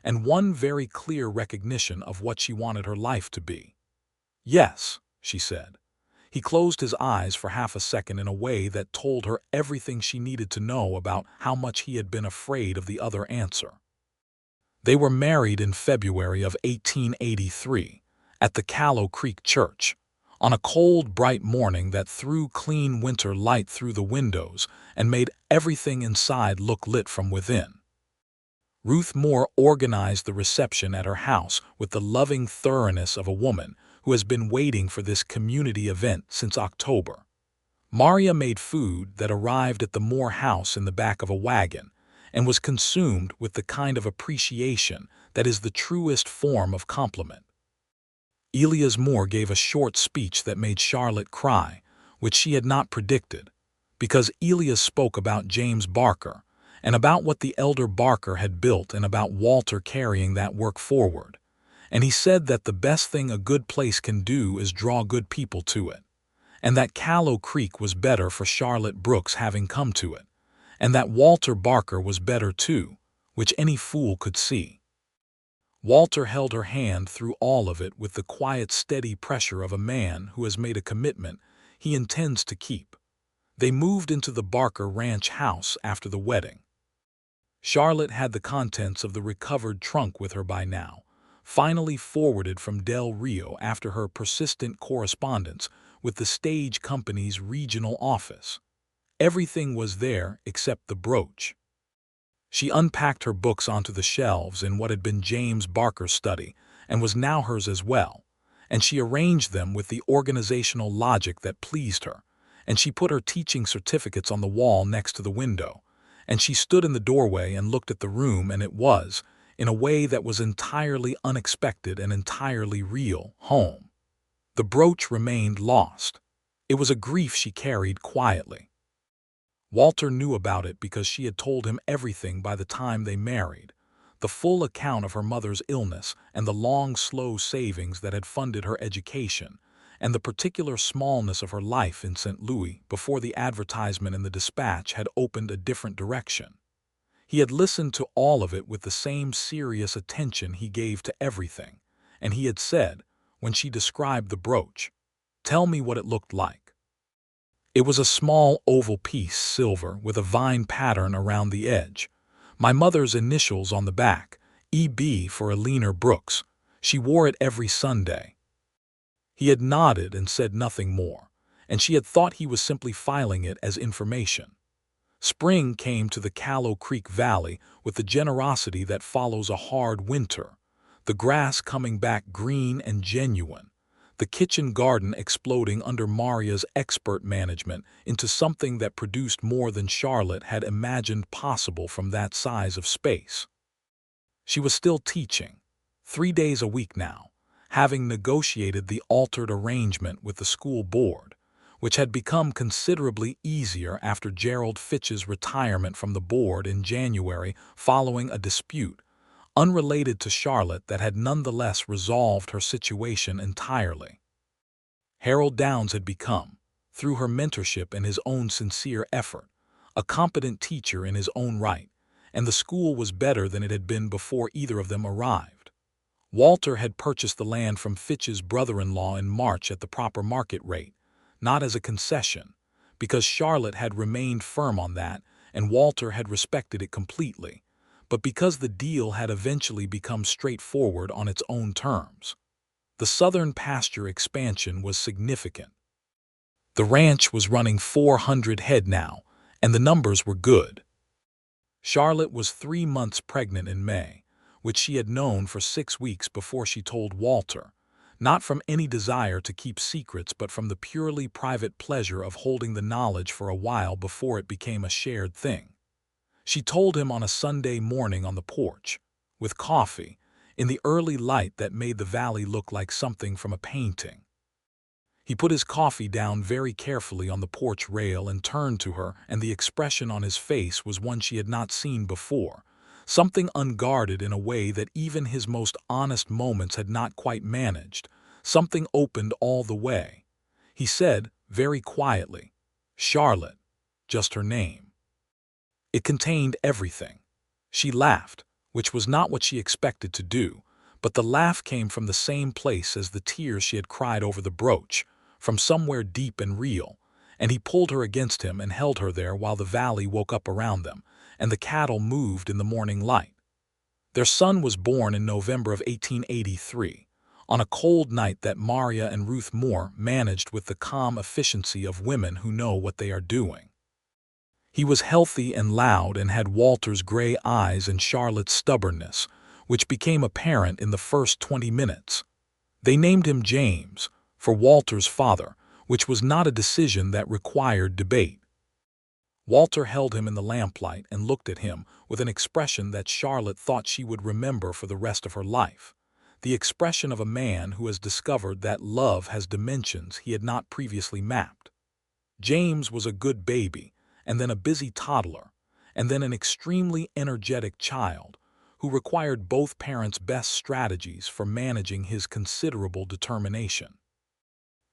and one very clear recognition of what she wanted her life to be. "Yes," she said. He closed his eyes for half a second in a way that told her everything she needed to know about how much he had been afraid of the other answer. They were married in February of 1883 at the Callow Creek church, on a cold, bright morning that threw clean winter light through the windows and made everything inside look lit from within. Ruth Moore organized the reception at her house with the loving thoroughness of a woman who has been waiting for this community event since October. Maria made food that arrived at the Moore house in the back of a wagon and was consumed with the kind of appreciation that is the truest form of compliment. Elias Moore gave a short speech that made Charlotte cry, which she had not predicted, because Elias spoke about James Barker, and about what the elder Barker had built and about Walter carrying that work forward. And he said that the best thing a good place can do is draw good people to it, and that Callow Creek was better for Charlotte Brooks having come to it, and that Walter Barker was better too, which any fool could see. Walter held her hand through all of it with the quiet, steady pressure of a man who has made a commitment he intends to keep. They moved into the Barker ranch house after the wedding. Charlotte had the contents of the recovered trunk with her by now, finally forwarded from Del Rio after her persistent correspondence with the stage company's regional office. Everything was there except the brooch. She unpacked her books onto the shelves in what had been James Barker's study and was now hers as well, and she arranged them with the organizational logic that pleased her, and she put her teaching certificates on the wall next to the window, and she stood in the doorway and looked at the room, and it was, in a way that was entirely unexpected and entirely real, home. The brooch remained lost. It was a grief she carried quietly. Walter knew about it because she had told him everything by the time they married, the full account of her mother's illness and the long, slow savings that had funded her education, and the particular smallness of her life in St. Louis before the advertisement in the Dispatch had opened a different direction. He had listened to all of it with the same serious attention he gave to everything, and he had said, when she described the brooch, "Tell me what it looked like." It was a small oval piece, silver, with a vine pattern around the edge. My mother's initials on the back, E.B. for Eleanor Brooks. She wore it every Sunday. He had nodded and said nothing more, and she had thought he was simply filing it as information. Spring came to the Callow Creek Valley with the generosity that follows a hard winter, the grass coming back green and genuine, the kitchen garden exploding under Maria's expert management into something that produced more than Charlotte had imagined possible from that size of space. She was still teaching, 3 days a week now, having negotiated the altered arrangement with the school board, which had become considerably easier after Gerald Fitch's retirement from the board in January following a dispute unrelated to Charlotte that had nonetheless resolved her situation entirely. Harold Downs had become, through her mentorship and his own sincere effort, a competent teacher in his own right, and the school was better than it had been before either of them arrived. Walter had purchased the land from Fitch's brother-in-law in March at the proper market rate, not as a concession, because Charlotte had remained firm on that and Walter had respected it completely, but because the deal had eventually become straightforward on its own terms. The southern pasture expansion was significant. The ranch was running 400 head now, and the numbers were good. Charlotte was 3 months pregnant in May, which she had known for 6 weeks before she told Walter, not from any desire to keep secrets but from the purely private pleasure of holding the knowledge for a while before it became a shared thing. She told him on a Sunday morning on the porch, with coffee, in the early light that made the valley look like something from a painting. He put his coffee down very carefully on the porch rail and turned to her, and the expression on his face was one she had not seen before, something unguarded in a way that even his most honest moments had not quite managed, something opened all the way. He said, very quietly, "Charlotte," just her name. It contained everything. She laughed, which was not what she expected to do, but the laugh came from the same place as the tears she had cried over the brooch, from somewhere deep and real, and he pulled her against him and held her there while the valley woke up around them, and the cattle moved in the morning light. Their son was born in November of 1883, on a cold night that Maria and Ruth Moore managed with the calm efficiency of women who know what they are doing. He was healthy and loud and had Walter's gray eyes and Charlotte's stubbornness, which became apparent in the first 20 minutes. They named him James, for Walter's father, which was not a decision that required debate. Walter held him in the lamplight and looked at him with an expression that Charlotte thought she would remember for the rest of her life, the expression of a man who has discovered that love has dimensions he had not previously mapped. James was a good baby, and then a busy toddler, and then an extremely energetic child who required both parents' best strategies for managing his considerable determination.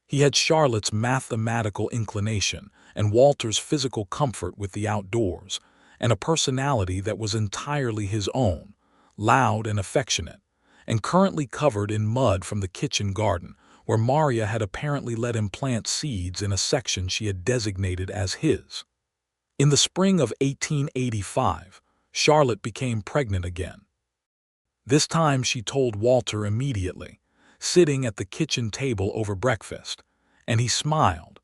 He had Charlotte's mathematical inclination and Walter's physical comfort with the outdoors, and a personality that was entirely his own, loud and affectionate, and currently covered in mud from the kitchen garden, where Maria had apparently let him plant seeds in a section she had designated as his. In the spring of 1885, Charlotte became pregnant again. This time she told Walter immediately, sitting at the kitchen table over breakfast, and he smiled,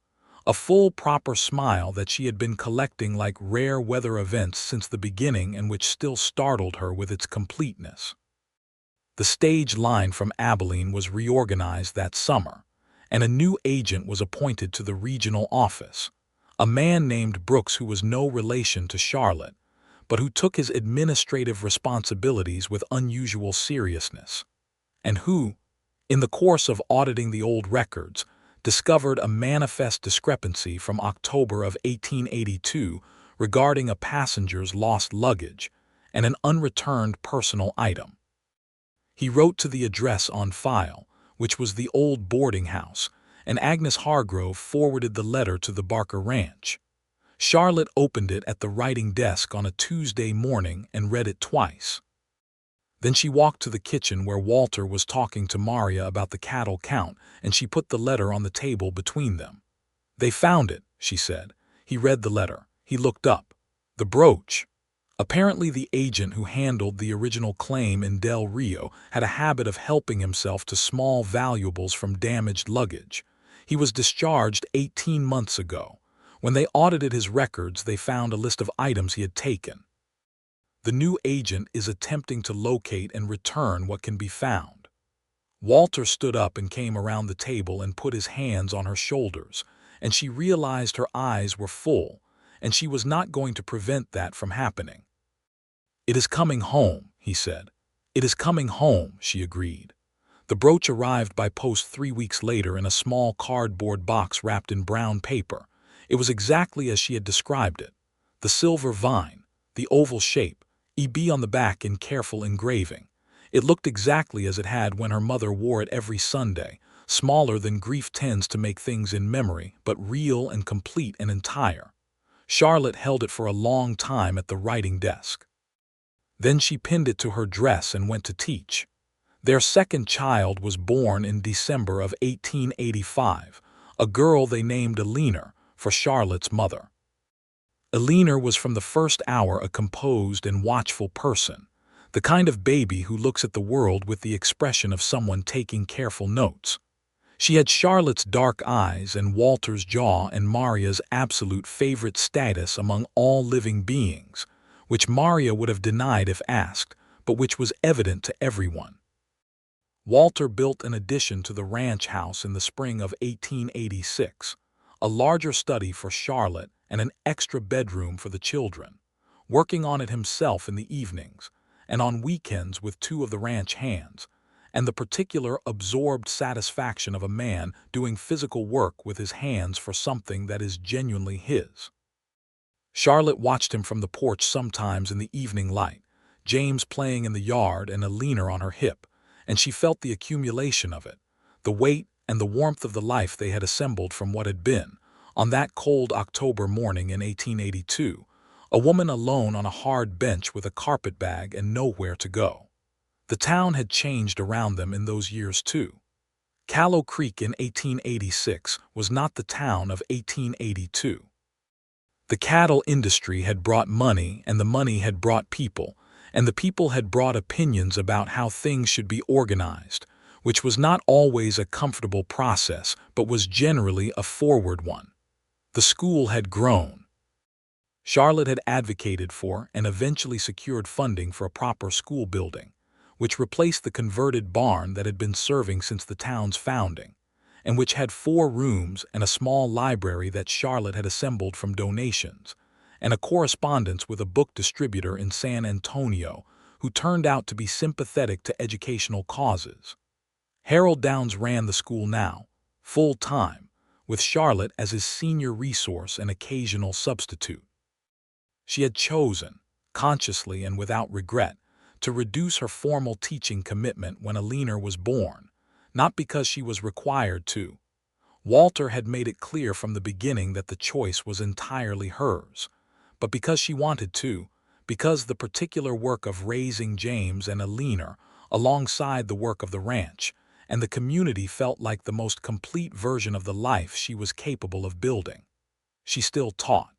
a full proper smile that she had been collecting like rare weather events since the beginning and which still startled her with its completeness. The stage line from Abilene was reorganized that summer, and a new agent was appointed to the regional office, a man named Brooks who was no relation to Charlotte, but who took his administrative responsibilities with unusual seriousness, and who, in the course of auditing the old records, discovered a manifest discrepancy from October of 1882 regarding a passenger's lost luggage and an unreturned personal item. He wrote to the address on file, which was the old boarding house, and Agnes Hargrove forwarded the letter to the Barker Ranch. Charlotte opened it at the writing desk on a Tuesday morning and read it twice. Then she walked to the kitchen where Walter was talking to Maria about the cattle count, and she put the letter on the table between them. "They found it," she said. He read the letter. He looked up. The brooch. Apparently the agent who handled the original claim in Del Rio had a habit of helping himself to small valuables from damaged luggage. He was discharged 18 months ago. When they audited his records, they found a list of items he had taken. The new agent is attempting to locate and return what can be found. Walter stood up and came around the table and put his hands on her shoulders, and she realized her eyes were full, and she was not going to prevent that from happening. "It is coming home," he said. "It is coming home," she agreed. The brooch arrived by post 3 weeks later in a small cardboard box wrapped in brown paper. It was exactly as she had described it. The silver vine, the oval shape, EB on the back in careful engraving. It looked exactly as it had when her mother wore it every Sunday, smaller than grief tends to make things in memory, but real and complete and entire. Charlotte held it for a long time at the writing desk. Then she pinned it to her dress and went to teach. Their second child was born in December of 1885, a girl they named Eleanor, for Charlotte's mother. Eleanor was from the first hour a composed and watchful person, the kind of baby who looks at the world with the expression of someone taking careful notes. She had Charlotte's dark eyes and Walter's jaw and Maria's absolute favorite status among all living beings, which Maria would have denied if asked, but which was evident to everyone. Walter built an addition to the ranch house in the spring of 1886, a larger study for Charlotte and an extra bedroom for the children, working on it himself in the evenings, and on weekends with 2 of the ranch hands, and the particular absorbed satisfaction of a man doing physical work with his hands for something that is genuinely his. Charlotte watched him from the porch sometimes in the evening light, James playing in the yard and Eleanor on her hip, and she felt the accumulation of it, the weight and the warmth of the life they had assembled from what had been, on that cold October morning in 1882, a woman alone on a hard bench with a carpetbag and nowhere to go. The town had changed around them in those years too. Callow Creek in 1886 was not the town of 1882. The cattle industry had brought money, and the money had brought people, and the people had brought opinions about how things should be organized, which was not always a comfortable process, but was generally a forward one. The school had grown. Charlotte had advocated for and eventually secured funding for a proper school building, which replaced the converted barn that had been serving since the town's founding, and which had 4 rooms and a small library that Charlotte had assembled from donations, and a correspondence with a book distributor in San Antonio who turned out to be sympathetic to educational causes. Harold Downs ran the school now, full-time, with Charlotte as his senior resource and occasional substitute. She had chosen, consciously and without regret, to reduce her formal teaching commitment when Alina was born, not because she was required to. Walter had made it clear from the beginning that the choice was entirely hers, but because she wanted to, because the particular work of raising James and Alina alongside the work of the ranch and the community felt like the most complete version of the life she was capable of building. She still taught.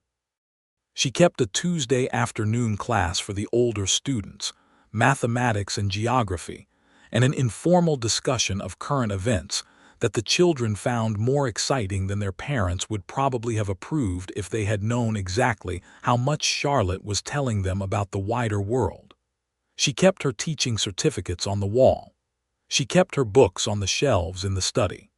She kept a Tuesday afternoon class for the older students, mathematics and geography, and an informal discussion of current events that the children found more exciting than their parents would probably have approved if they had known exactly how much Charlotte was telling them about the wider world. She kept her teaching certificates on the wall. She kept her books on the shelves in the study.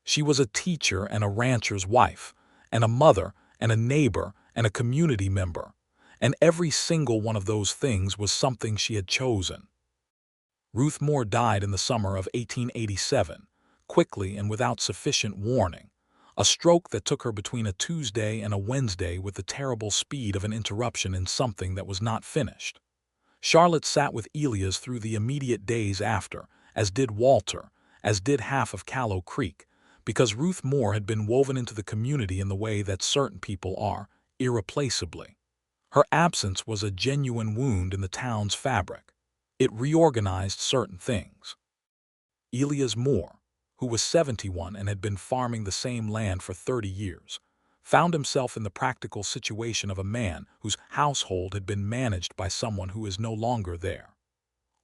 She was a teacher and a rancher's wife, and a mother and a neighbor and a community member, and every single one of those things was something she had chosen. Ruth Moore died in the summer of 1887, quickly and without sufficient warning, a stroke that took her between a Tuesday and a Wednesday with the terrible speed of an interruption in something that was not finished. Charlotte sat with Elias through the immediate days after, as did Walter, as did half of Callow Creek, because Ruth Moore had been woven into the community in the way that certain people are, irreplaceably. Her absence was a genuine wound in the town's fabric. It reorganized certain things. Elias Moore, who was 71 and had been farming the same land for 30 years, found himself in the practical situation of a man whose household had been managed by someone who is no longer there.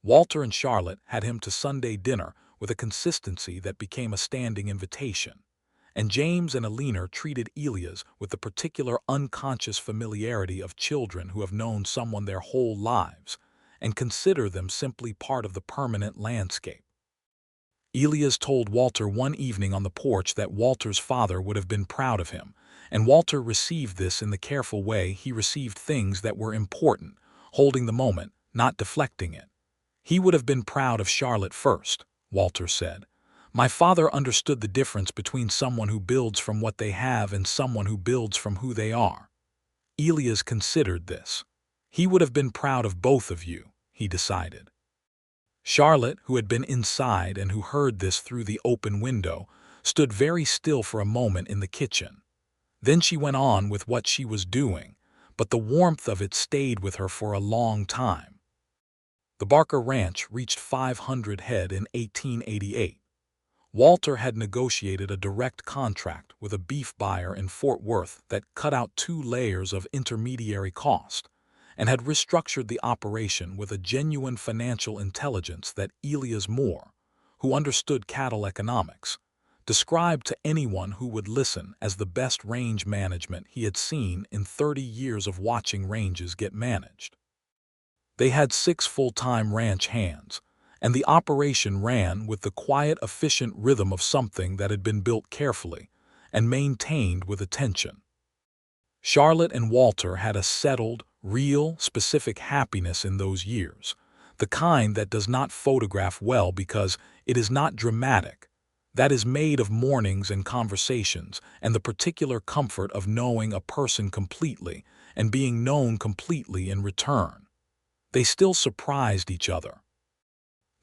Walter and Charlotte had him to Sunday dinner with a consistency that became a standing invitation, and James and Alina treated Elias with the particular unconscious familiarity of children who have known someone their whole lives and consider them simply part of the permanent landscape. Elias told Walter one evening on the porch that Walter's father would have been proud of him, and Walter received this in the careful way he received things that were important, holding the moment, not deflecting it. He would have been proud of Charlotte first, Walter said. My father understood the difference between someone who builds from what they have and someone who builds from who they are. Elias considered this. He would have been proud of both of you, he decided. Charlotte, who had been inside and who heard this through the open window, stood very still for a moment in the kitchen. Then she went on with what she was doing, but the warmth of it stayed with her for a long time. The Barker Ranch reached 500 head in 1888. Walter had negotiated a direct contract with a beef buyer in Fort Worth that cut out 2 layers of intermediary cost, and had restructured the operation with a genuine financial intelligence that Elias Moore, who understood cattle economics, described to anyone who would listen as the best range management he had seen in 30 years of watching ranges get managed. They had 6 full-time ranch hands, and the operation ran with the quiet, efficient rhythm of something that had been built carefully and maintained with attention. Charlotte and Walter had a settled, real, specific happiness in those years, the kind that does not photograph well because it is not dramatic, that is made of mornings and conversations and the particular comfort of knowing a person completely and being known completely in return. They still surprised each other.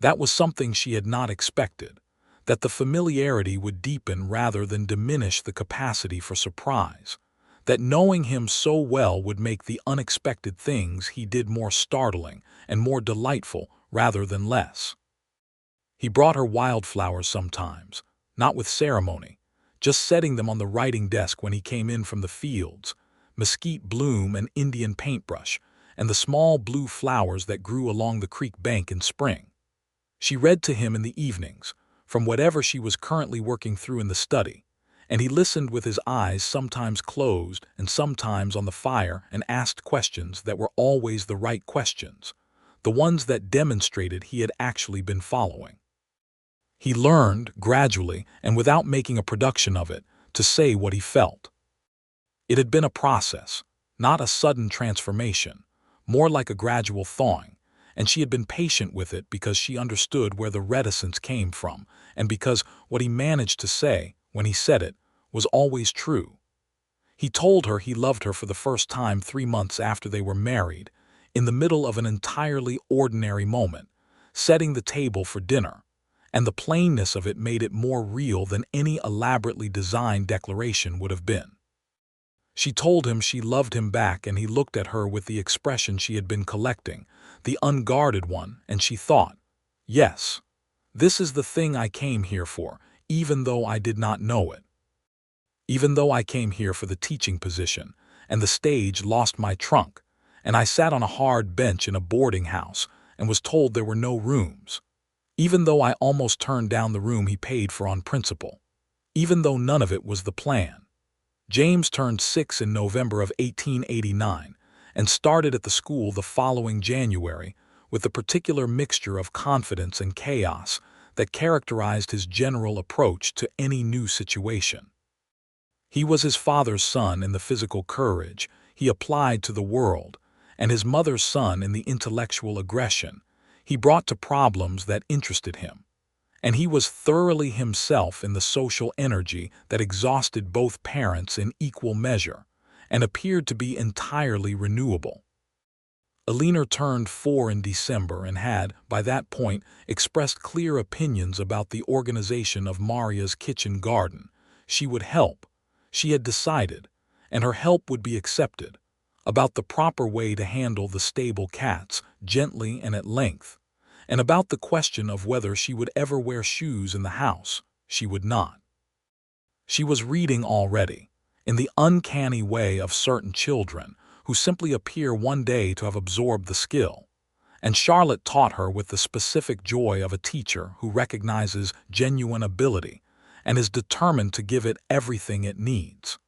That was something she had not expected, that the familiarity would deepen rather than diminish the capacity for surprise, that knowing him so well would make the unexpected things he did more startling and more delightful rather than less. He brought her wildflowers sometimes, not with ceremony, just setting them on the writing desk when he came in from the fields, mesquite bloom and Indian paintbrush, and the small blue flowers that grew along the creek bank in spring. She read to him in the evenings, from whatever she was currently working through in the study, and he listened with his eyes sometimes closed and sometimes on the fire and asked questions that were always the right questions, the ones that demonstrated he had actually been following. He learned, gradually and without making a production of it, to say what he felt. It had been a process, not a sudden transformation, more like a gradual thawing, and she had been patient with it because she understood where the reticence came from and because what he managed to say, when he said it, was always true. He told her he loved her for the first time 3 months after they were married, in the middle of an entirely ordinary moment, setting the table for dinner, and the plainness of it made it more real than any elaborately designed declaration would have been. She told him she loved him back, and he looked at her with the expression she had been collecting, the unguarded one, and she thought, "Yes, this is the thing I came here for, even though I did not know it. Even though I came here for the teaching position, and the stage lost my trunk, and I sat on a hard bench in a boarding house and was told there were no rooms. Even though I almost turned down the room he paid for on principle. Even though none of it was the plan." James turned 6 in November of 1889 and started at the school the following January with the particular mixture of confidence and chaos that characterized his general approach to any new situation. He was his father's son in the physical courage he applied to the world, and his mother's son in the intellectual aggression he brought to problems that interested him. And he was thoroughly himself in the social energy that exhausted both parents in equal measure and appeared to be entirely renewable. Alina turned 4 in December and had, by that point, expressed clear opinions about the organization of Maria's kitchen garden. She would help, she had decided, and her help would be accepted, about the proper way to handle the stable cats, gently and at length, and about the question of whether she would ever wear shoes in the house. She would not. She was reading already, in the uncanny way of certain children who simply appear one day to have absorbed the skill, and Charlotte taught her with the specific joy of a teacher who recognizes genuine ability and is determined to give it everything it needs.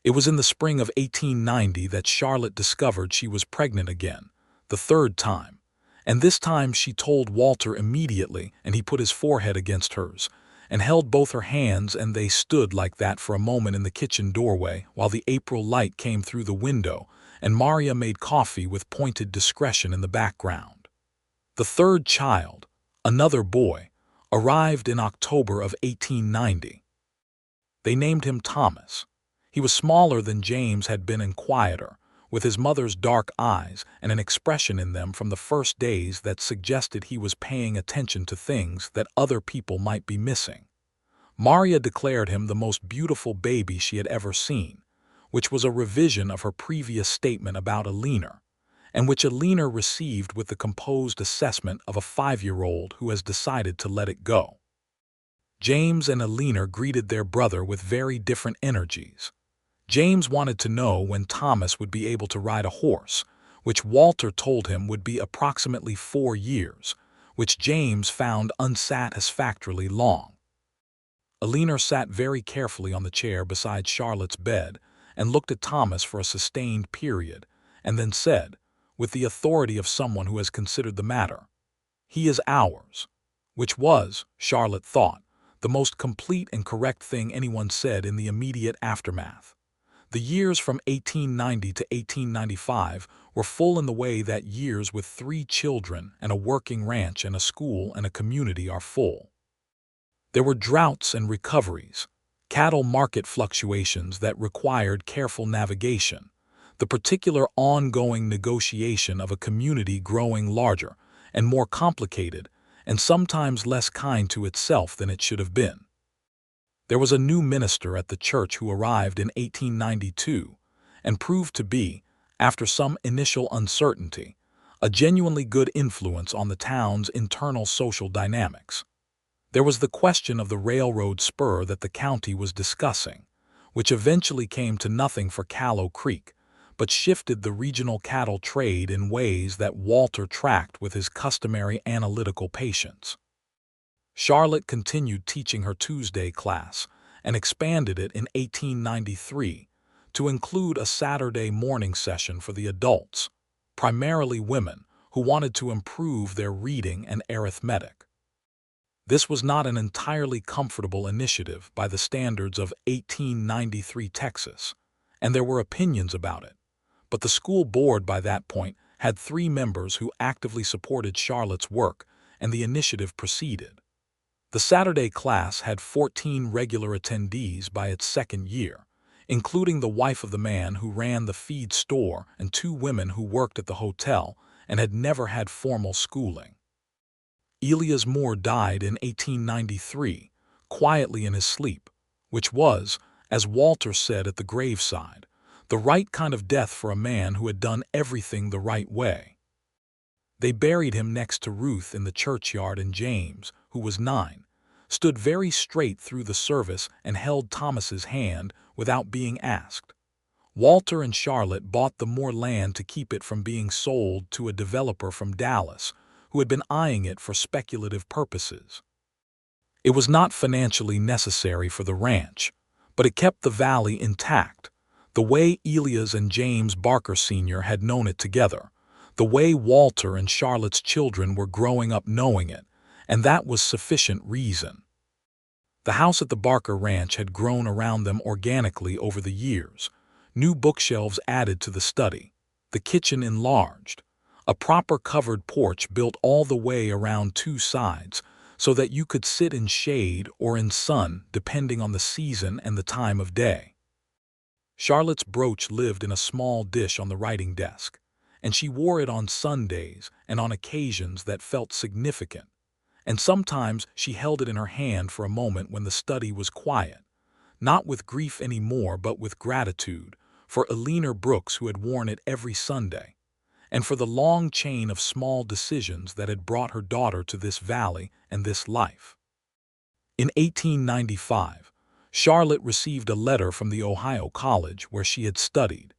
It was in the spring of 1890 that Charlotte discovered she was pregnant again, the third time, and this time she told Walter immediately, and he put his forehead against hers and held both her hands, and they stood like that for a moment in the kitchen doorway while the April light came through the window and Maria made coffee with pointed discretion in the background. The third child, another boy, arrived in October of 1890. They named him Thomas. He was smaller than James had been and quieter, with his mother's dark eyes and an expression in them from the first days that suggested he was paying attention to things that other people might be missing. Maria declared him the most beautiful baby she had ever seen, which was a revision of her previous statement about Alina, and which Alina received with the composed assessment of a 5-year-old who has decided to let it go. James and Alina greeted their brother with very different energies. James wanted to know when Thomas would be able to ride a horse, which Walter told him would be approximately 4 years, which James found unsatisfactorily long. Alina sat very carefully on the chair beside Charlotte's bed and looked at Thomas for a sustained period, and then said, with the authority of someone who has considered the matter, "He is ours," which was, Charlotte thought, the most complete and correct thing anyone said in the immediate aftermath. The years from 1890 to 1895 were full in the way that years with 3 children and a working ranch and a school and a community are full. There were droughts and recoveries, cattle market fluctuations that required careful navigation, the particular ongoing negotiation of a community growing larger and more complicated and sometimes less kind to itself than it should have been. There was a new minister at the church who arrived in 1892 and proved to be, after some initial uncertainty, a genuinely good influence on the town's internal social dynamics. There was the question of the railroad spur that the county was discussing, which eventually came to nothing for Callow Creek, but shifted the regional cattle trade in ways that Walter tracked with his customary analytical patience. Charlotte continued teaching her Tuesday class and expanded it in 1893 to include a Saturday morning session for the adults, primarily women, who wanted to improve their reading and arithmetic. This was not an entirely comfortable initiative by the standards of 1893 Texas, and there were opinions about it, but the school board by that point had 3 members who actively supported Charlotte's work, and the initiative proceeded. The Saturday class had 14 regular attendees by its second year, including the wife of the man who ran the feed store and 2 women who worked at the hotel and had never had formal schooling. Elias Moore died in 1893, quietly in his sleep, which was, as Walter said at the graveside, the right kind of death for a man who had done everything the right way. They buried him next to Ruth in the churchyard, and James, who was 9, stood very straight through the service and held Thomas's hand without being asked. Walter and Charlotte bought the Moore land to keep it from being sold to a developer from Dallas who had been eyeing it for speculative purposes. It was not financially necessary for the ranch, but it kept the valley intact, the way Elias and James Barker Sr. had known it together, the way Walter and Charlotte's children were growing up knowing it, and that was sufficient reason. The house at the Barker Ranch had grown around them organically over the years, new bookshelves added to the study, the kitchen enlarged, a proper covered porch built all the way around 2 sides so that you could sit in shade or in sun depending on the season and the time of day. Charlotte's brooch lived in a small dish on the writing desk, and she wore it on Sundays and on occasions that felt significant, and sometimes she held it in her hand for a moment when the study was quiet, not with grief anymore but with gratitude for Eleanor Brooks, who had worn it every Sunday, and for the long chain of small decisions that had brought her daughter to this valley and this life. In 1895, Charlotte received a letter from the Ohio College where she had studied,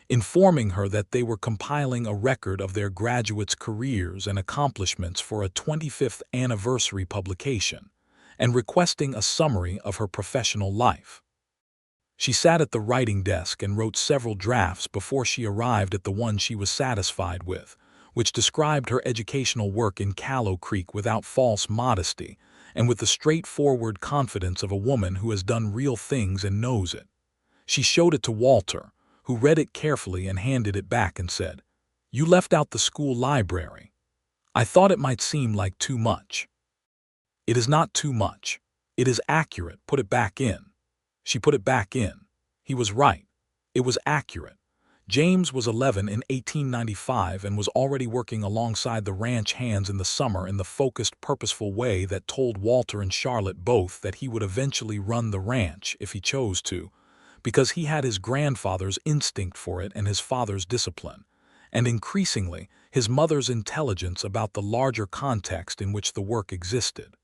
informing her that they were compiling a record of their graduates' careers and accomplishments for a 25th anniversary publication, and requesting a summary of her professional life. She sat at the writing desk and wrote several drafts before she arrived at the one she was satisfied with, which described her educational work in Callow Creek without false modesty and with the straightforward confidence of a woman who has done real things and knows it. She showed it to Walter, who read it carefully and handed it back and said, "You left out the school library. I thought it might seem like too much." "It is not too much. It is accurate. Put it back in." She put it back in. He was right. It was accurate. James was 11 in 1895 and was already working alongside the ranch hands in the summer in the focused, purposeful way that told Walter and Charlotte both that he would eventually run the ranch if he chose to, because he had his grandfather's instinct for it and his father's discipline, and increasingly his mother's intelligence about the larger context in which the work existed.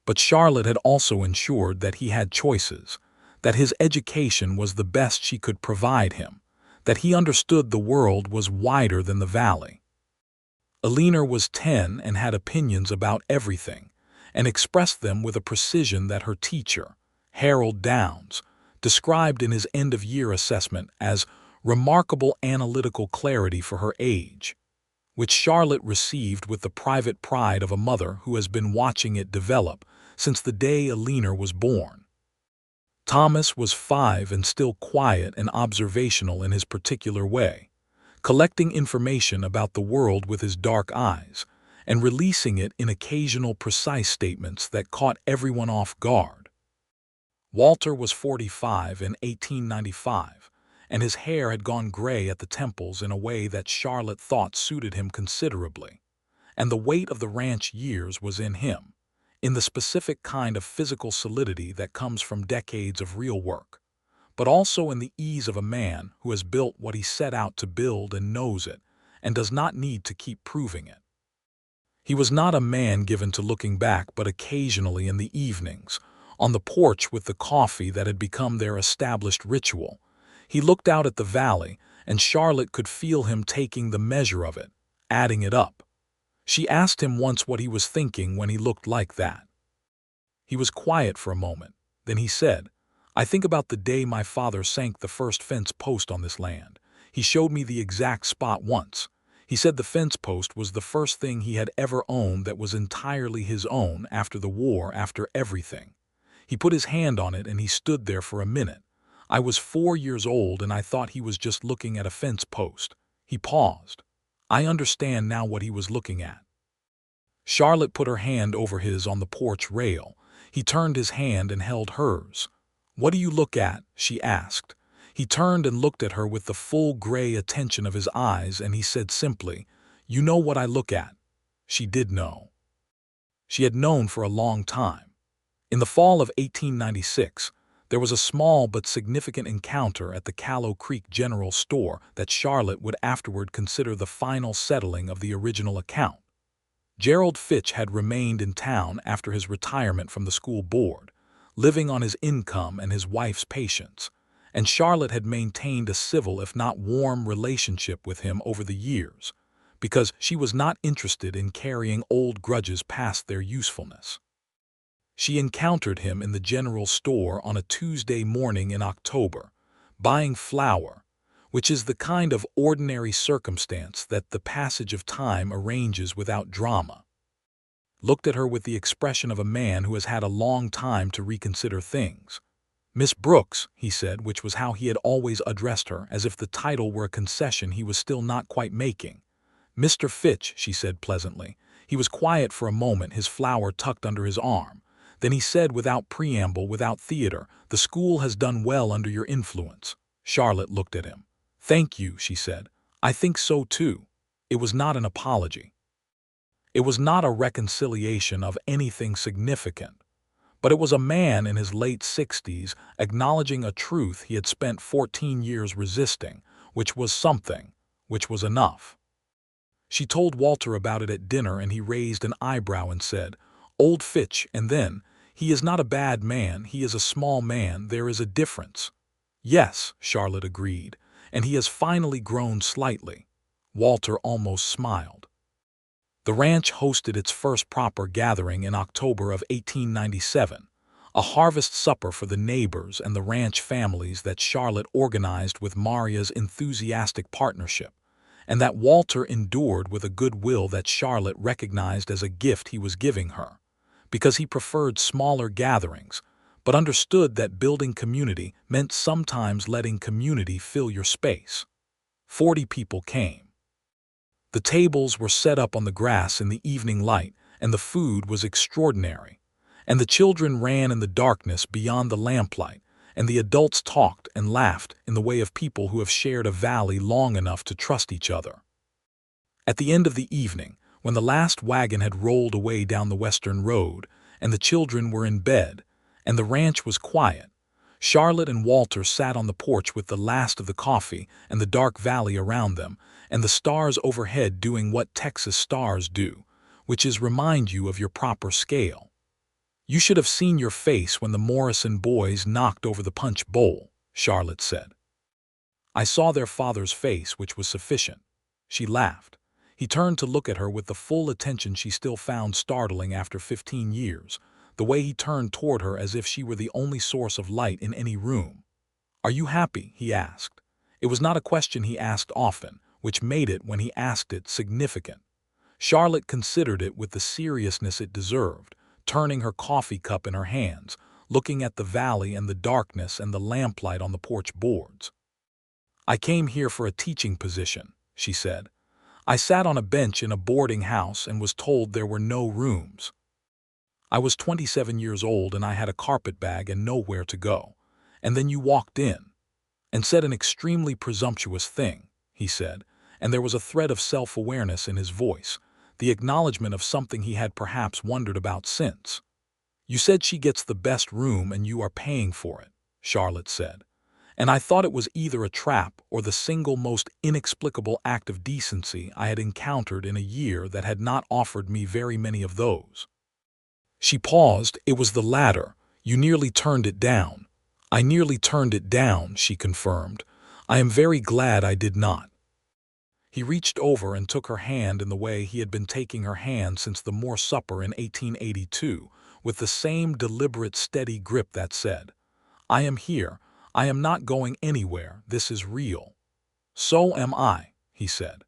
But Charlotte had also ensured that he had choices, that his education was the best she could provide him, that he understood the world was wider than the valley. Eleanor was 10 and had opinions about everything, and expressed them with a precision that her teacher, Harold Downs, described in his end-of-year assessment as remarkable analytical clarity for her age, which Charlotte received with the private pride of a mother who has been watching it develop since the day Eleanor was born. Thomas was 5 and still quiet and observational in his particular way, collecting information about the world with his dark eyes and releasing it in occasional precise statements that caught everyone off guard. Walter was 45 in 1895, and his hair had gone gray at the temples in a way that Charlotte thought suited him considerably, and the weight of the ranch years was in him, in the specific kind of physical solidity that comes from decades of real work, but also in the ease of a man who has built what he set out to build and knows it, and does not need to keep proving it. He was not a man given to looking back, but occasionally in the evenings, on the porch with the coffee that had become their established ritual, he looked out at the valley, and Charlotte could feel him taking the measure of it, adding it up. She asked him once what he was thinking when he looked like that. He was quiet for a moment. Then he said, "I think about the day my father sank the first fence post on this land. He showed me the exact spot once. He said the fence post was the first thing he had ever owned that was entirely his own after the war, after everything. He put his hand on it and he stood there for a minute. I was 4 years old and I thought he was just looking at a fence post." He paused. I understand now what he was looking at. Charlotte put her hand over his on the porch rail. He turned his hand and held hers. "What do you look at?" she asked. He turned and looked at her with the full gray attention of his eyes, and he said simply, "You know what I look at." She did know. She had known for a long time. In the fall of 1896, there was a small but significant encounter at the Callow Creek General Store that Charlotte would afterward consider the final settling of the original account. Gerald Fitch had remained in town after his retirement from the school board, living on his income and his wife's patience, and Charlotte had maintained a civil if not warm relationship with him over the years, because she was not interested in carrying old grudges past their usefulness. She encountered him in the general store on a Tuesday morning in October, buying flour, which is the kind of ordinary circumstance that the passage of time arranges without drama. Looked at her with the expression of a man who has had a long time to reconsider things. "Miss Brooks," he said, which was how he had always addressed her, as if the title were a concession he was still not quite making. "Mr. Fitch," she said pleasantly. He was quiet for a moment, his flour tucked under his arm. Then he said without preamble, without theater, "The school has done well under your influence." Charlotte looked at him. "Thank you," she said. "I think so too." It was not an apology. It was not a reconciliation of anything significant. But it was a man in his late 60s acknowledging a truth he had spent 14 years resisting, which was something, which was enough. She told Walter about it at dinner, and he raised an eyebrow and said, "Old Fitch," and then, "He is not a bad man, he is a small man, there is a difference." "Yes," Charlotte agreed, "and he has finally grown slightly." Walter almost smiled. The ranch hosted its first proper gathering in October of 1897, a harvest supper for the neighbors and the ranch families that Charlotte organized with Maria's enthusiastic partnership, and that Walter endured with a goodwill that Charlotte recognized as a gift he was giving her, because he preferred smaller gatherings, but understood that building community meant sometimes letting community fill your space. 40 people came. The tables were set up on the grass in the evening light, and the food was extraordinary. And the children ran in the darkness beyond the lamplight, and the adults talked and laughed in the way of people who have shared a valley long enough to trust each other. At the end of the evening, when the last wagon had rolled away down the western road, and the children were in bed, and the ranch was quiet, Charlotte and Walter sat on the porch with the last of the coffee and the dark valley around them, and the stars overhead doing what Texas stars do, which is remind you of your proper scale. "You should have seen your face when the Morrison boys knocked over the punch bowl," Charlotte said. "I saw their father's face, which was sufficient." She laughed. He turned to look at her with the full attention she still found startling after 15 years, the way he turned toward her as if she were the only source of light in any room. "Are you happy?" he asked. It was not a question he asked often, which made it, when he asked it, significant. Charlotte considered it with the seriousness it deserved, turning her coffee cup in her hands, looking at the valley and the darkness and the lamplight on the porch boards. "I came here for a teaching position," she said. "I sat on a bench in a boarding house and was told there were no rooms. I was 27 years old and I had a carpetbag and nowhere to go. And then you walked in and said an extremely presumptuous thing," he said, and there was a thread of self-awareness in his voice, the acknowledgement of something he had perhaps wondered about since. "You said she gets the best room and you are paying for it," Charlotte said. And I thought it was either a trap or the single most inexplicable act of decency I had encountered in a year that had not offered me very many of those. She paused. "It was the latter. You nearly turned it down." "I nearly turned it down," she confirmed. "I am very glad I did not." He reached over and took her hand in the way he had been taking her hand since the Moore supper in 1882, with the same deliberate, steady grip that said, "I am here. I am not going anywhere. This is real." "So am I," he said.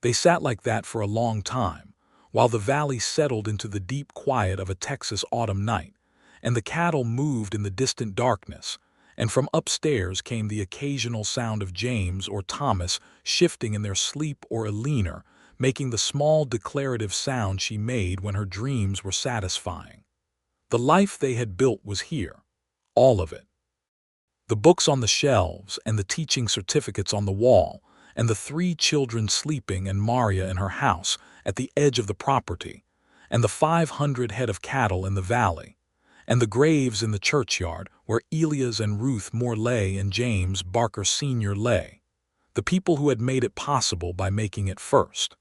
They sat like that for a long time, while the valley settled into the deep quiet of a Texas autumn night, and the cattle moved in the distant darkness, and from upstairs came the occasional sound of James or Thomas shifting in their sleep, or Eleanor making the small declarative sound she made when her dreams were satisfying. The life they had built was here, all of it. The books on the shelves and the teaching certificates on the wall, and the 3 children sleeping and Maria in her house at the edge of the property, and the 500 head of cattle in the valley, and the graves in the churchyard where Elias and Ruth Morley and James Barker Sr. lay, the people who had made it possible by making it first.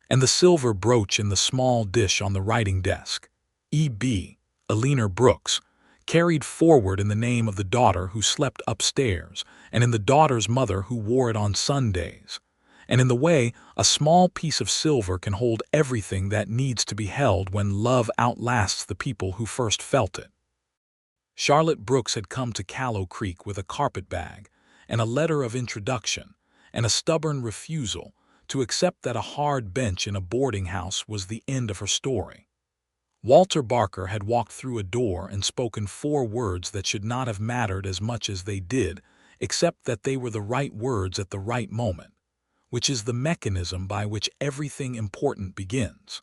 And the silver brooch in the small dish on the writing desk, E.B. Eleanor Brooks, carried forward in the name of the daughter who slept upstairs, and in the daughter's mother who wore it on Sundays. And in the way a small piece of silver can hold everything that needs to be held when love outlasts the people who first felt it. Charlotte Brooks had come to Callow Creek with a carpetbag and a letter of introduction and a stubborn refusal to accept that a hard bench in a boarding house was the end of her story. Walter Barker had walked through a door and spoken 4 words that should not have mattered as much as they did, except that they were the right words at the right moment, which is the mechanism by which everything important begins.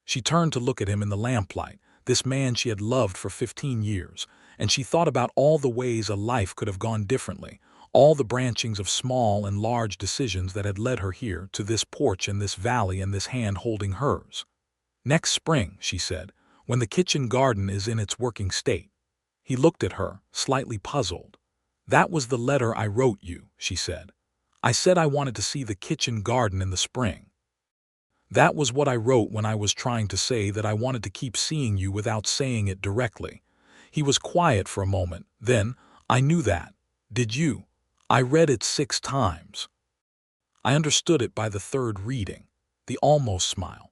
She turned to look at him in the lamplight, this man she had loved for 15 years, and she thought about all the ways a life could have gone differently, all the branchings of small and large decisions that had led her here to this porch and this valley and this hand holding hers. "Next spring," she said, "when the kitchen garden is in its working state." He looked at her, slightly puzzled. "That was the letter I wrote you," she said. "I said I wanted to see the kitchen garden in the spring. That was what I wrote when I was trying to say that I wanted to keep seeing you without saying it directly." He was quiet for a moment. Then, "I knew that. Did you? I read it 6 times. I understood it by the 3rd reading." The almost smile.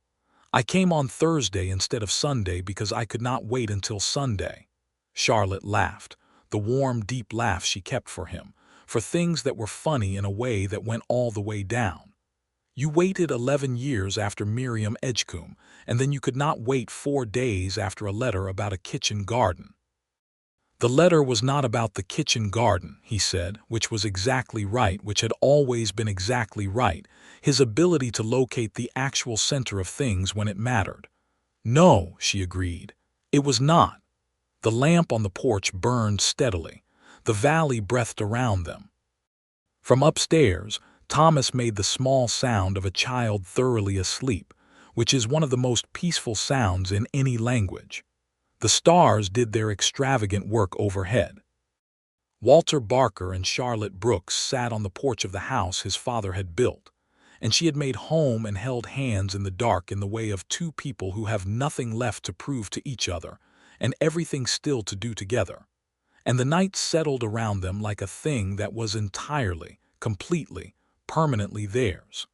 "I came on Thursday instead of Sunday because I could not wait until Sunday." Charlotte laughed, the warm, deep laugh she kept for him, for things that were funny in a way that went all the way down. "You waited 11 years after Miriam Edgecombe, and then you could not wait 4 days after a letter about a kitchen garden." "The letter was not about the kitchen garden," he said, which was exactly right, which had always been exactly right, his ability to locate the actual center of things when it mattered. "No," she agreed. "It was not." The lamp on the porch burned steadily. The valley breathed around them. From upstairs, Thomas made the small sound of a child thoroughly asleep, which is one of the most peaceful sounds in any language. The stars did their extravagant work overhead. Walter Barker and Charlotte Brooks sat on the porch of the house his father had built, and she had made home and held hands in the dark in the way of 2 people who have nothing left to prove to each other and everything still to do together. And the night settled around them like a thing that was entirely, completely, permanently theirs.